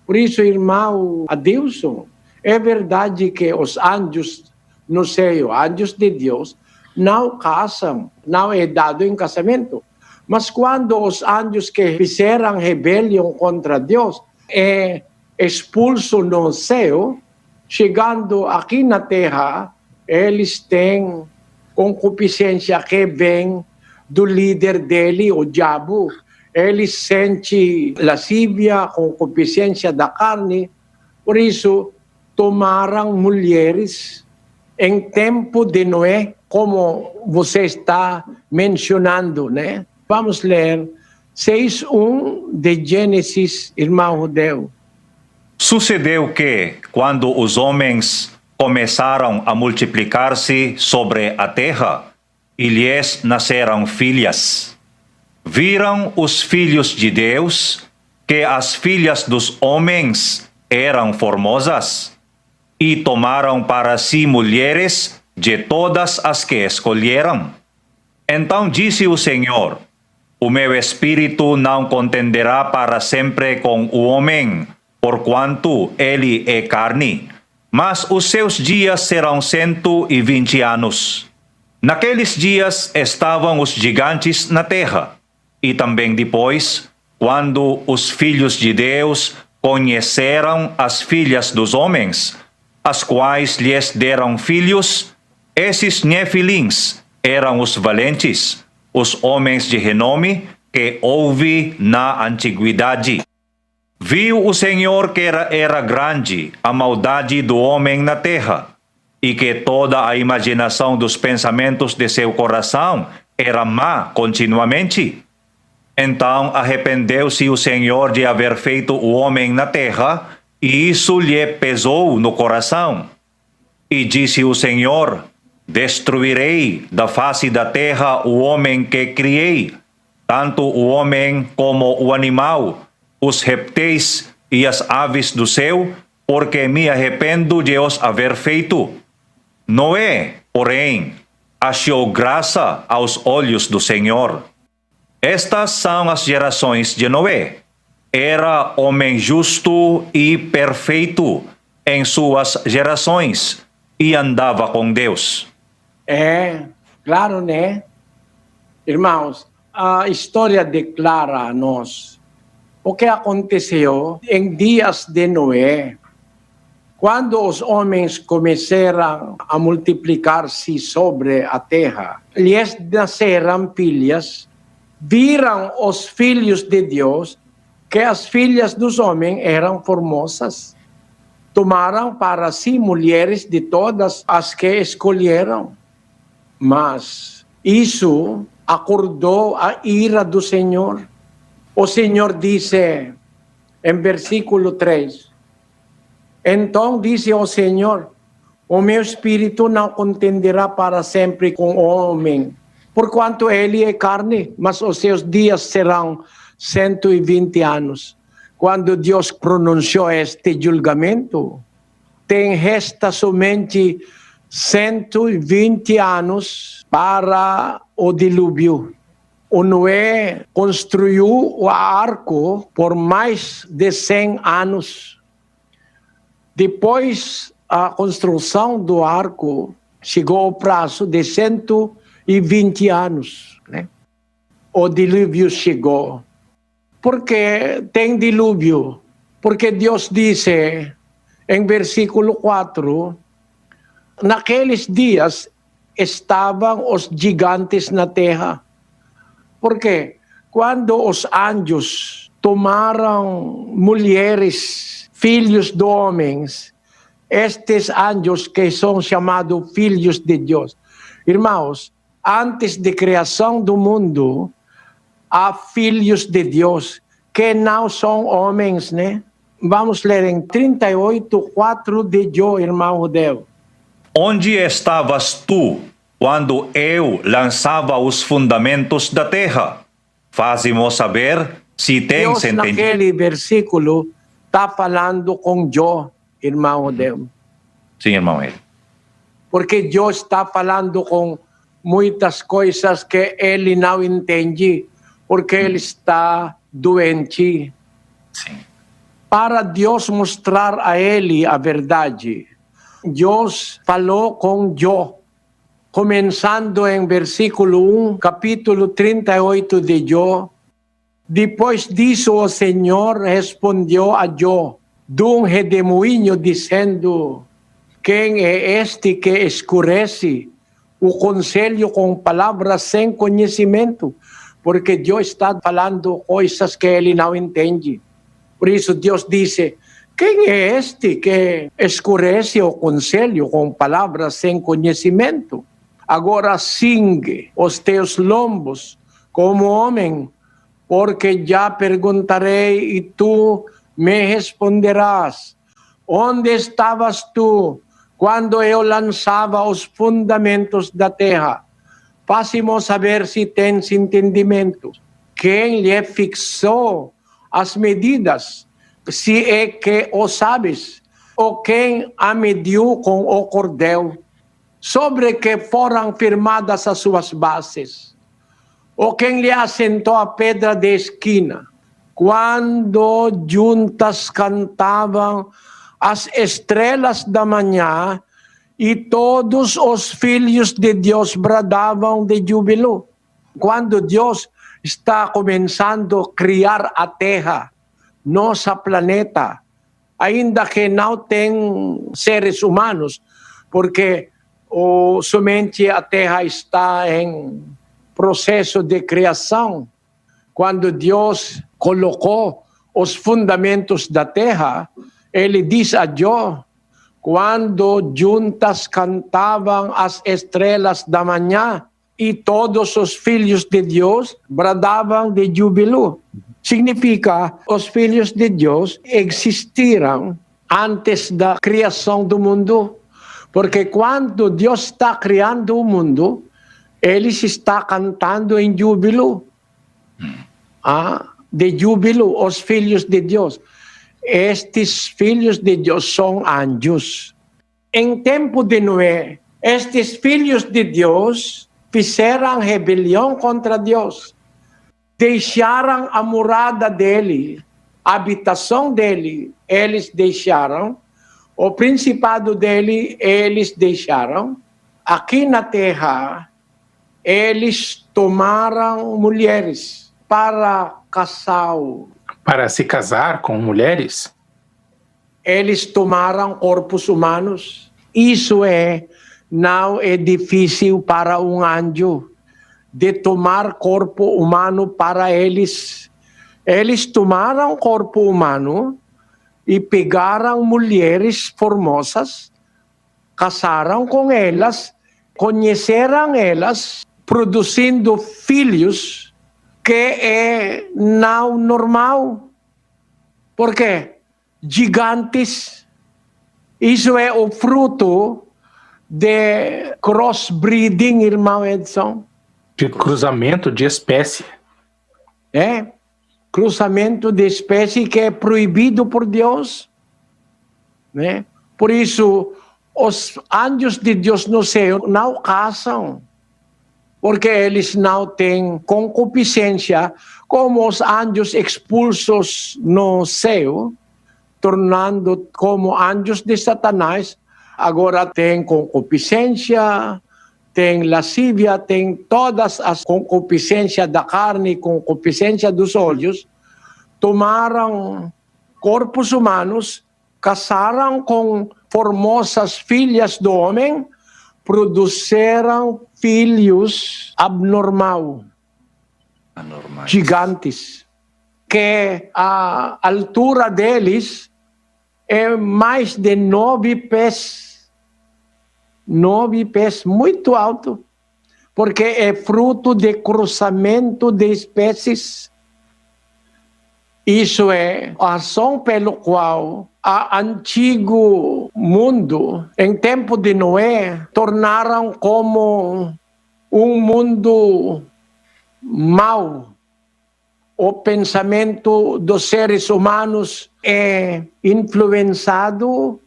Por isso, irmão Adilson, é verdade que os anjos no céu, anjos de Deus, não casam, não é dado em casamento. Mas quando os anjos que fizeram rebelião contra Deus é expulso no céu, chegando aqui na terra, eles têm concupiscência que vem do líder dele, o diabo. Ele sente lascívia, concupiscência da carne, por isso tomaram mulheres em tempo de Noé, como você está mencionando, né? Vamos ler 6:1 de Gênesis, irmão Rodeu. Sucedeu que, quando os homens começaram a multiplicar-se sobre a terra, e lhes nasceram filhas, viram os filhos de Deus que as filhas dos homens eram formosas, e tomaram para si mulheres de todas as que escolheram. Então disse o Senhor: o meu espírito não contenderá para sempre com o homem, porquanto ele é carne, mas os seus dias serão 120 anos. Naqueles dias estavam os gigantes na terra, e também depois, quando os filhos de Deus conheceram as filhas dos homens, as quais lhes deram filhos, esses nefilins eram os valentes, os homens de renome que houve na antiguidade. Viu o Senhor que era grande a maldade do homem na terra, e que toda a imaginação dos pensamentos de seu coração era má continuamente. Então arrependeu-se o Senhor de haver feito o homem na terra, e isso lhe pesou no coração. E disse o Senhor: destruirei da face da terra o homem que criei, tanto o homem como o animal, os répteis e as aves do céu, porque me arrependo de os haver feito. Noé, porém, achou graça aos olhos do Senhor. Estas são as gerações de Noé. Era homem justo e perfeito em suas gerações, e andava com Deus. É, claro, né? Irmãos, a história declara a nós o que aconteceu em dias de Noé. Quando os homens começaram a multiplicar-se sobre a terra, lhes nasceram filhas, viram os filhos de Deus que as filhas dos homens eram formosas. Tomaram para si mulheres de todas as que escolheram. Mas isso acordou a ira do Senhor. O Senhor disse em versículo 3, então disse o Senhor: o meu espírito não contenderá para sempre com o homem, porquanto ele é carne, mas os seus dias serão 120 anos. Quando Deus pronunciou este julgamento, resta somente 120 anos para o dilúvio. O Noé construiu o arco por mais de 100 anos. Depois a construção do arco, chegou ao prazo de 120 anos. Né? O dilúvio chegou. Por que tem dilúvio? Porque Deus disse em versículo 4, naqueles dias estavam os gigantes na terra. Porque quando os anjos tomaram mulheres, filhos de homens, estes anjos que são chamados filhos de Deus. Irmãos, antes da criação do mundo, há filhos de Deus que não são homens, né? Vamos ler em 38:4 de Jó, irmão Rodeu. Onde estavas tu quando eu lançava os fundamentos da terra? Faze-mo saber se tens Deus, entendido. naquele versículo, está falando com Jó, irmão Rodeu. Sim, irmão Eli. Porque Deus está falando com muitas coisas que ele não entende, porque ele está doente. Sim. Para Deus mostrar a ele a verdade, Deus falou com Jó, começando em versículo 1, capítulo 38 de Jó. Depois disso, o Senhor respondeu a Jó de um redemoinho, dizendo: quem é este que escurece o conselho com palavras sem conhecimento? Porque Deus está falando coisas que ele não entende. Por isso Deus disse: quem é este que escurece o conselho com palavras sem conhecimento? Agora cinge os teus lombos como homem, porque já perguntarei e tu me responderás. Onde estavas tu quando eu lançava os fundamentos da terra? Faze-mo saber se tens entendimento. Quem lhe fixou as medidas, se é que o sabes, ou quem a mediu com o cordel, sobre que foram firmadas as suas bases, ou quem lhe assentou a pedra de esquina, quando juntas cantavam as estrelas da manhã e todos os filhos de Deus bradavam de júbilo. Quando Deus está começando a criar a Terra, nosso planeta, ainda que não tem seres humanos, porque somente a Terra está em processo de criação. Quando Deus colocou os fundamentos da Terra, ele diz a Jó: quando juntas cantavam as estrelas da manhã e todos os filhos de Deus bradavam de júbilo. Significa, os filhos de Deus existiram antes da criação do mundo. Porque quando Deus está criando o mundo, ele está cantando em júbilo. De júbilo, os filhos de Deus. Estes filhos de Deus são anjos. Em tempo de Noé, estes filhos de Deus fizeram rebelião contra Deus. Deixaram a morada dele, a habitação dele, eles deixaram. O principado dele, eles deixaram. Aqui na terra, eles tomaram mulheres para casar. Para se casar com mulheres? Eles tomaram corpos humanos. Isso não é difícil para um anjo de tomar corpo humano para eles. Eles tomaram corpo humano e pegaram mulheres formosas, casaram com elas, conheceram elas, produzindo filhos que é não normal. Por quê? Gigantes. Isso é o fruto de crossbreeding, irmão Edson. De cruzamento de espécie. Cruzamento de espécie que é proibido por Deus. Por isso, os anjos de Deus no céu não casam, porque eles não têm concupiscência, como os anjos expulsos no céu, tornando como anjos de Satanás, agora tem concupiscência, tem lascívia, tem todas as concupiscências da carne e concupiscência dos olhos. Tomaram corpos humanos, casaram com formosas filhas do homem, produziram filhos anormais, gigantes, que a altura deles é mais de 9 pés. 9 pés, muito alto, porque é fruto de cruzamento de espécies. Isso é a razão pelo qual o antigo mundo, em tempo de Noé, tornaram como um mundo mau. O pensamento dos seres humanos é influenciado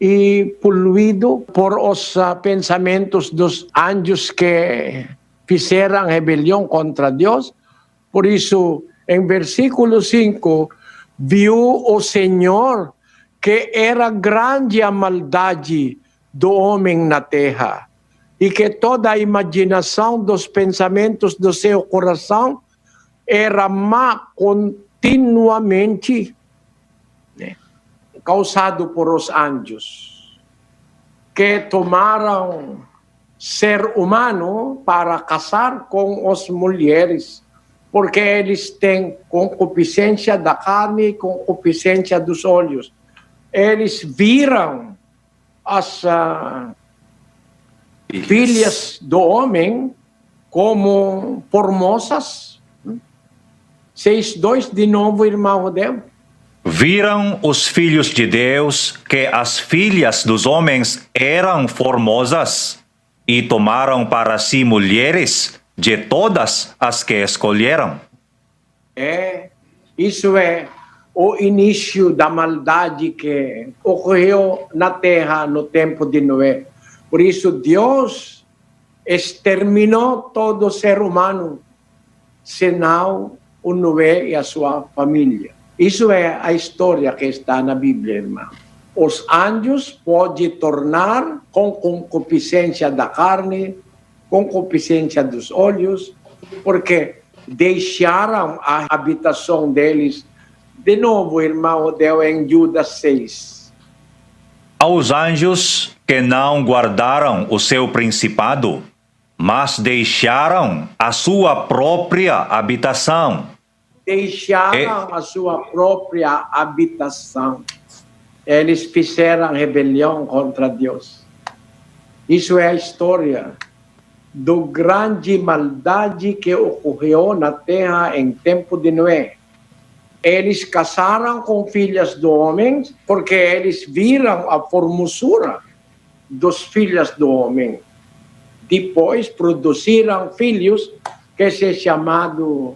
e poluído por os pensamentos dos anjos que fizeram rebelião contra Deus. Por isso, em versículo 5, viu o Senhor que era grande a maldade do homem na terra e que toda a imaginação dos pensamentos do seu coração era má continuamente, né? Causado por os anjos, que tomaram ser humano para casar com as mulheres, porque eles têm concupiscência da carne e concupiscência dos olhos. Eles viram as filhas do homem como formosas. 6:2 de novo, irmão Rodel. Viram os filhos de Deus que as filhas dos homens eram formosas e tomaram para si mulheres de todas as que escolheram. Isso é o início da maldade que ocorreu na terra no tempo de Noé. Por isso Deus exterminou todo ser humano, senão o Noé e a sua família. Isso é a história que está na Bíblia, irmão. Os anjos podem tornar com concupiscência da carne, concupiscência dos olhos, porque deixaram a habitação deles. De novo, irmão, deu em Judas 6. Aos anjos que não guardaram o seu principado, mas deixaram a sua própria habitação. Deixaram a sua própria habitação. Eles fizeram rebelião contra Deus. Isso é a história do grande maldade que ocorreu na terra em tempo de Noé. Eles casaram com filhas do homem porque eles viram a formosura dos filhos do homem. Depois produziram filhos que se chamaram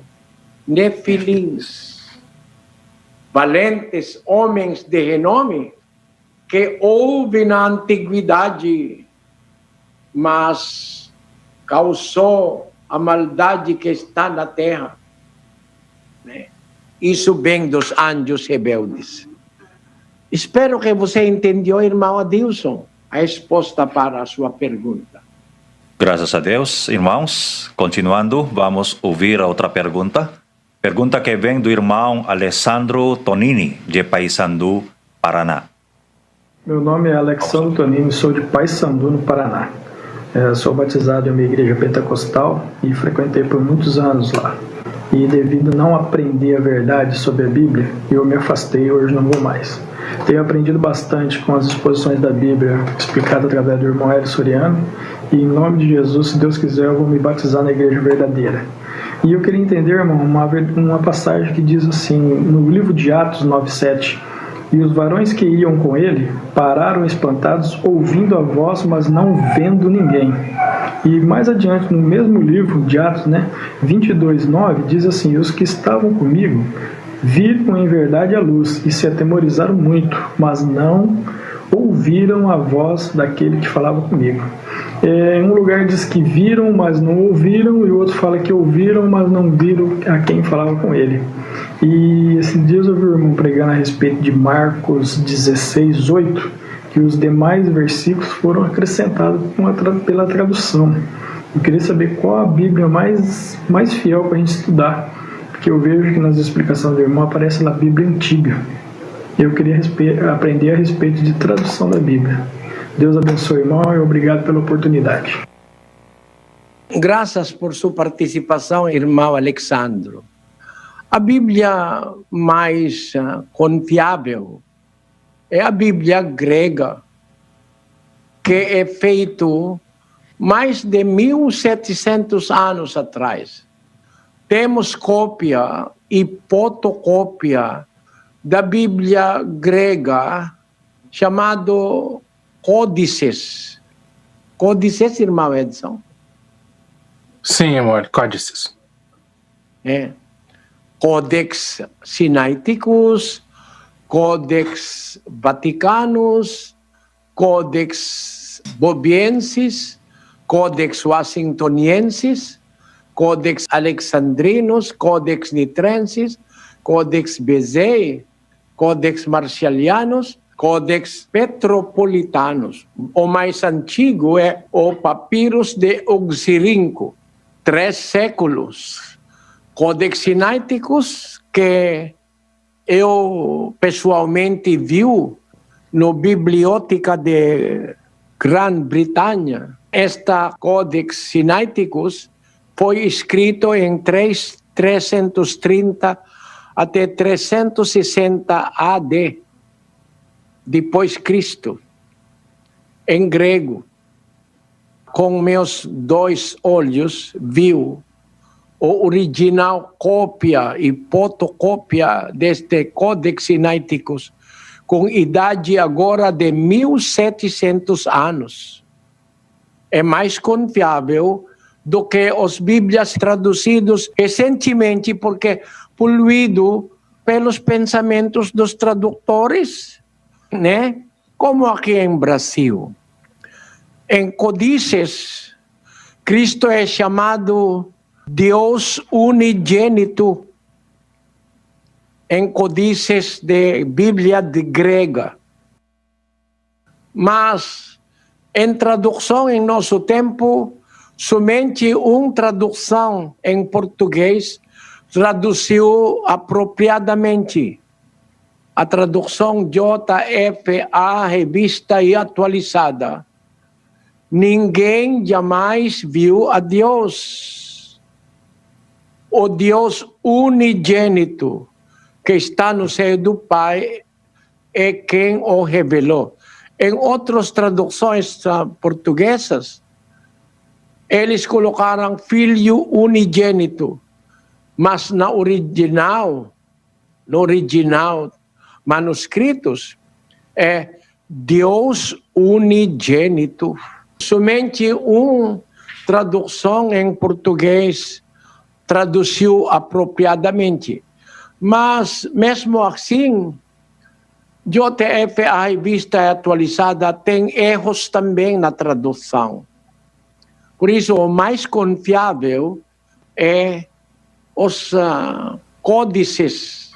Nefilins, valentes homens de renome que houve na antiguidade, mas causou a maldade que está na terra, né? Isso vem dos anjos rebeldes. Espero que você entendeu, irmão Adilson, a resposta para a sua pergunta. Graças a Deus, irmãos. Continuando, vamos ouvir a outra pergunta. Pergunta que vem do irmão Alessandro Tonini, de Paysandu, Paraná. Meu nome é Alexandre Tonini, sou de Paysandu, no Paraná. Sou batizado em uma igreja pentecostal e frequentei por muitos anos lá. E devido a não aprender a verdade sobre a Bíblia, eu me afastei e hoje não vou mais. Tenho aprendido bastante com as exposições da Bíblia explicadas através do irmão Hélio Soriano. E em nome de Jesus, se Deus quiser, eu vou me batizar na igreja verdadeira. E eu queria entender, irmão, uma passagem que diz assim, no livro de Atos 9:7, e os varões que iam com ele pararam espantados, ouvindo a voz, mas não vendo ninguém. E mais adiante, no mesmo livro de Atos, 22:9, diz assim, e os que estavam comigo viram em verdade a luz e se atemorizaram muito, mas não ouviram a voz daquele que falava comigo. Em um lugar diz que viram, mas não ouviram, e o outro fala que ouviram, mas não viram a quem falava com ele. E esses dias eu vi o irmão pregando a respeito de Marcos 16:8, que os demais versículos foram acrescentados pela tradução. Eu queria saber qual a Bíblia mais fiel para a gente estudar, porque eu vejo que nas explicações do irmão aparece lá a Bíblia antiga. Eu queria aprender a respeito de tradução da Bíblia. Deus abençoe, irmão, e obrigado pela oportunidade. Graças por sua participação, irmão Alexandro. A Bíblia mais confiável é a Bíblia grega, que é feito mais de 1.700 anos atrás. Temos cópia e fotocópia da Bíblia grega, chamado Códices. Códices, irmão Edson? Sim, amor, códices. Codex Sinaiticus, Codex Vaticanus, Codex Bobiensis, Codex Washingtoniensis, Codex Alexandrinus, Codex Nitrensis, Codex Bezei, Codex Marcialianus, Codex Petropolitanus. O mais antigo é o Papyrus de Oxirrinco, 3 séculos. Codex Sinaiticus, que eu pessoalmente viu no Biblioteca de Grã-Bretanha. Esta Codex Sinaiticus foi escrito em 330 até 360 AD, depois Cristo, em grego. Com meus 2 olhos viu o original cópia e fotocópia deste Codex Sinaiticus, com idade agora de 1700 anos. É mais confiável do que as Bíblias traduzidas recentemente, porque poluído pelos pensamentos dos tradutores, né? Como aqui em Brasil. Em Códices, Cristo é chamado Deus unigênito, em Códices de Bíblia de grega. Mas, em tradução em nosso tempo, somente uma tradução em português traduziu apropriadamente. A tradução JFA, revista e atualizada. Ninguém jamais viu a Deus. O Deus unigênito, que está no seio do Pai, é quem o revelou. Em outras traduções portuguesas, eles colocaram Filho unigênito, mas no original manuscritos, é Deus unigênito. Somente uma tradução em português traduziu apropriadamente. Mas, mesmo assim, JFA, a revista atualizada, tem erros também na tradução. Por isso, o mais confiável é os códices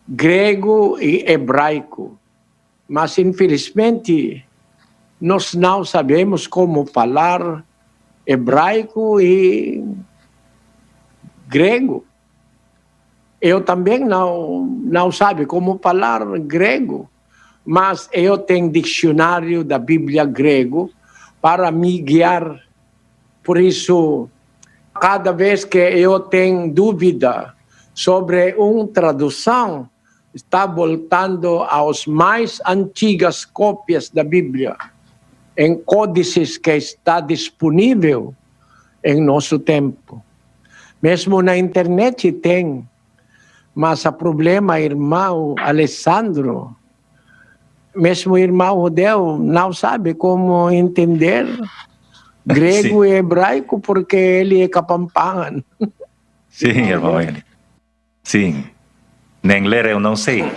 grego e hebraico. Mas, infelizmente, nós não sabemos como falar hebraico e grego. Eu também não sabe como falar grego, mas eu tenho dicionário da Bíblia grego para me guiar. Por isso, cada vez que eu tenho dúvida sobre uma tradução, está voltando às mais antigas cópias da Bíblia, em códices que está disponível em nosso tempo. Mesmo na internet tem, mas o problema, irmão Alessandro, mesmo o irmão Rodel não sabe como entender grego e hebraico, porque ele é Kapampangan. Sim, irmão Eli. Sim. Nem ler eu não sei.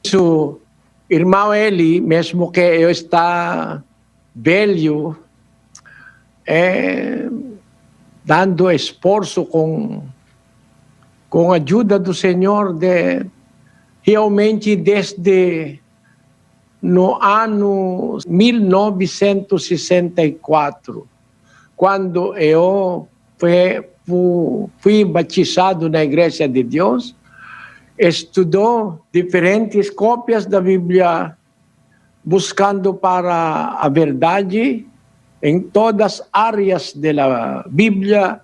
Isso, irmão Eli, mesmo que eu está velho, dando esforço com a ajuda do Senhor, realmente desde no ano 1964, quando eu fui batizado na Igreja de Deus, estudou diferentes cópias da Bíblia, buscando para a verdade em todas as áreas da Bíblia,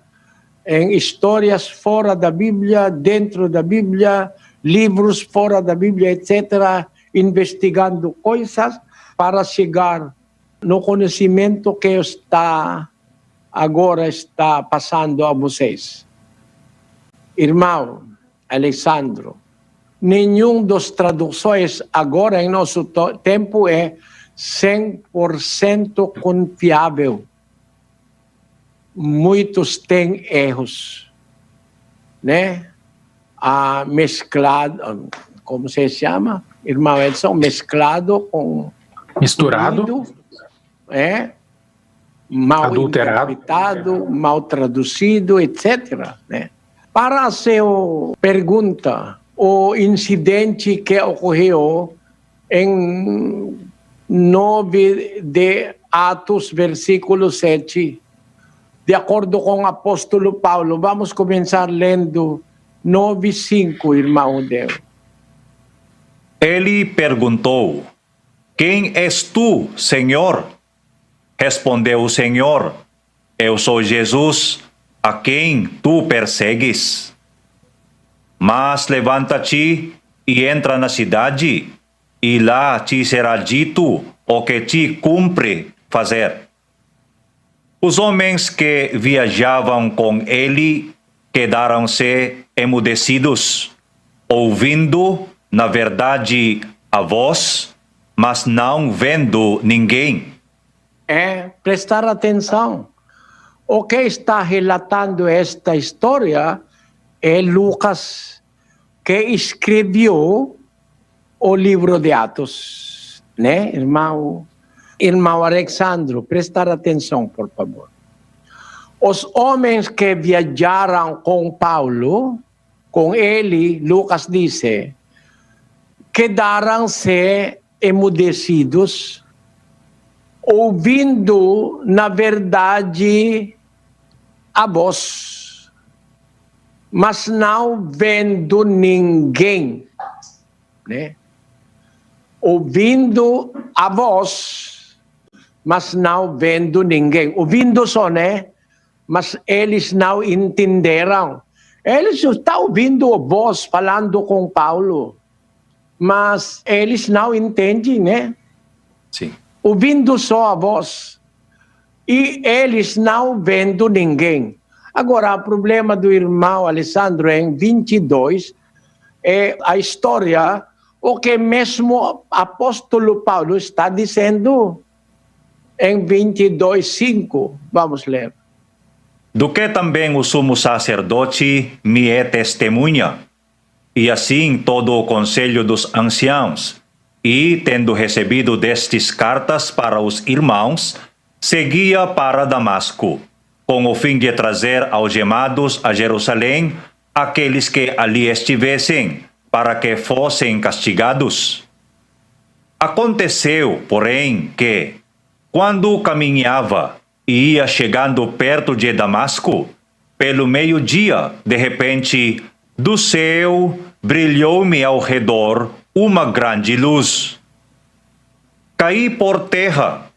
em histórias fora da Bíblia, dentro da Bíblia, livros fora da Bíblia, etc., investigando coisas para chegar no conhecimento que agora está passando a vocês. Irmão Alessandro, nenhum dos traduções agora em nosso tempo é 100% confiável. Muitos têm erros, né? Mesclado, como se chama, irmão Edson, mesclado com Misturado, mal adulterado, interpretado, mal traduzido, etc. Né? Para a sua pergunta, o incidente que ocorreu em 9 de Atos, versículo 7, de acordo com o apóstolo Paulo, vamos começar lendo 9:5, irmão Deu. Ele perguntou: Quem és tu, Senhor? Respondeu o Senhor: Eu sou Jesus, a quem tu persegues. Mas levanta-te e entra na cidade, e lá te será dito o que te cumpre fazer. Os homens que viajavam com ele quedaram-se emudecidos, ouvindo, na verdade, a voz, mas não vendo ninguém. Prestar atenção. O que está relatando esta história é Lucas, que escreveu o livro de Atos, né, irmão? Irmão Alexandro, prestar atenção, por favor. Os homens que viajaram com Paulo, com ele, Lucas disse, quedaram-se emudecidos, ouvindo, na verdade, a voz, mas não vendo ninguém, né? Ouvindo a voz, mas não vendo ninguém. Ouvindo só, né? Mas eles não entenderam. Eles estão ouvindo a voz falando com Paulo, mas eles não entendem, né? Sim. Ouvindo só a voz. E eles não vendo ninguém. Agora, o problema do irmão Alessandro em 22 é a história, o que mesmo o apóstolo Paulo está dizendo em 22:5. Vamos ler. Do que também o sumo sacerdote me é testemunha, e assim todo o conselho dos anciãos, e, tendo recebido destes cartas para os irmãos, seguia para Damasco, com o fim de trazer algemados a Jerusalém aqueles que ali estivessem, para que fossem castigados. Aconteceu, porém, que, quando caminhava e ia chegando perto de Damasco, pelo meio-dia, de repente, do céu brilhou-me ao redor uma grande luz. Caí por terra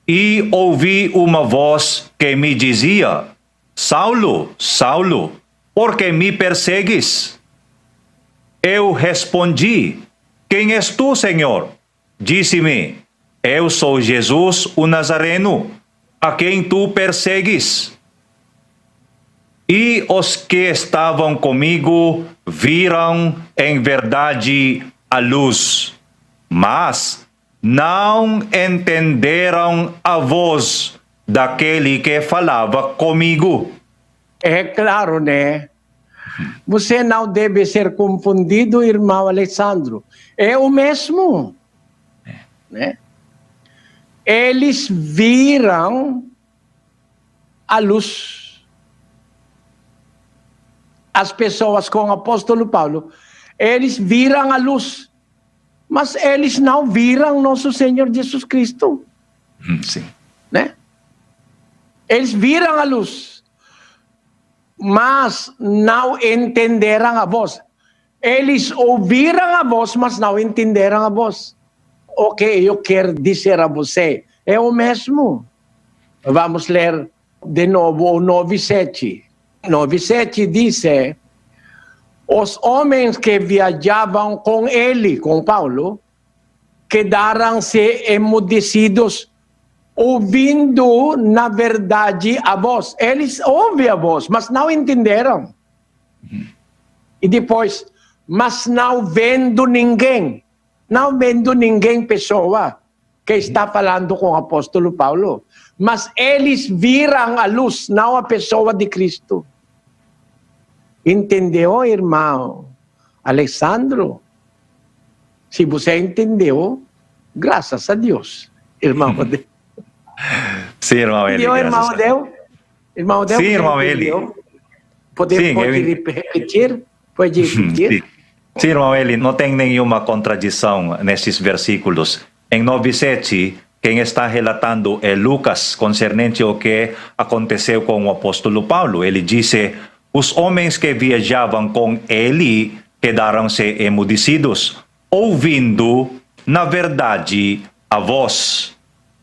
e ouvi uma voz que me dizia: Saulo, Saulo, por que me persegues? Eu respondi: Quem és tu, Senhor? Disse-me: Eu sou Jesus, o Nazareno, a quem tu persegues. E os que estavam comigo viram em verdade a luz, mas não entenderam a voz daquele que falava comigo. É claro, né? Você não deve ser confundido, irmão Alessandro. É o mesmo, né? Eles viram a luz. As pessoas com o apóstolo Paulo, eles viram a luz, mas eles não viram nosso Senhor Jesus Cristo. Sim. Né? Eles viram a luz, mas não entenderam a voz. Eles ouviram a voz, mas não entenderam a voz. O que eu quero dizer a você é o mesmo. Vamos ler de novo o 9:7. 9:7 diz: os homens que viajavam com ele, com Paulo, quedaram-se emudecidos, ouvindo, na verdade, a voz. Eles ouvem a voz, mas não entenderam. E depois, mas não vendo ninguém. Não vendo ninguém, pessoa, que está falando com o apóstolo Paulo. Mas eles viram a luz, não a pessoa de Cristo. Entendeu, irmão Alessandro? Se você entendeu, Graças a Deus, irmão Odeu. Sim, irmão Eli. Entendeu, graças irmão a Deus. Odeu? Irmão Odeu, Sim, você irmão entendeu? Eli. Pode Sim, repetir? Pode repetir? Sim, irmão Eli, não tem nenhuma contradição nesses versículos. Em 9:7, quem está relatando é Lucas, concernente ao que aconteceu com o apóstolo Paulo. Ele disse, os homens que viajavam com ele quedaram-se emudecidos, ouvindo, na verdade, a voz,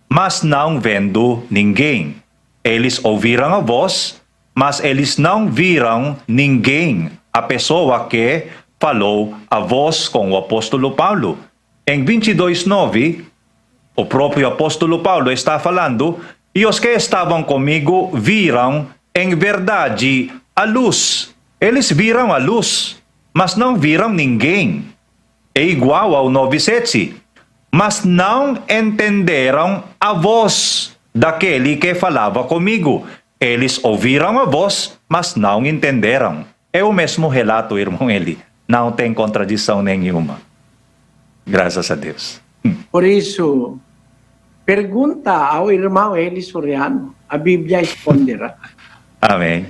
mas não vendo ninguém. Eles ouviram a voz, mas eles não viram ninguém, a pessoa que falou a voz com o apóstolo Paulo. Em 22:9, o próprio apóstolo Paulo está falando, e os que estavam comigo viram, em verdade, a luz. Eles viram a luz, mas não viram ninguém. É igual ao 9:7. Mas não entenderam a voz daquele que falava comigo. Eles ouviram a voz, mas não entenderam. É o mesmo relato, irmão Eli. Não tem contradição nenhuma. Graças a Deus. Por isso, pergunta ao irmão Eli Soriano, a Bíblia responderá. Amém.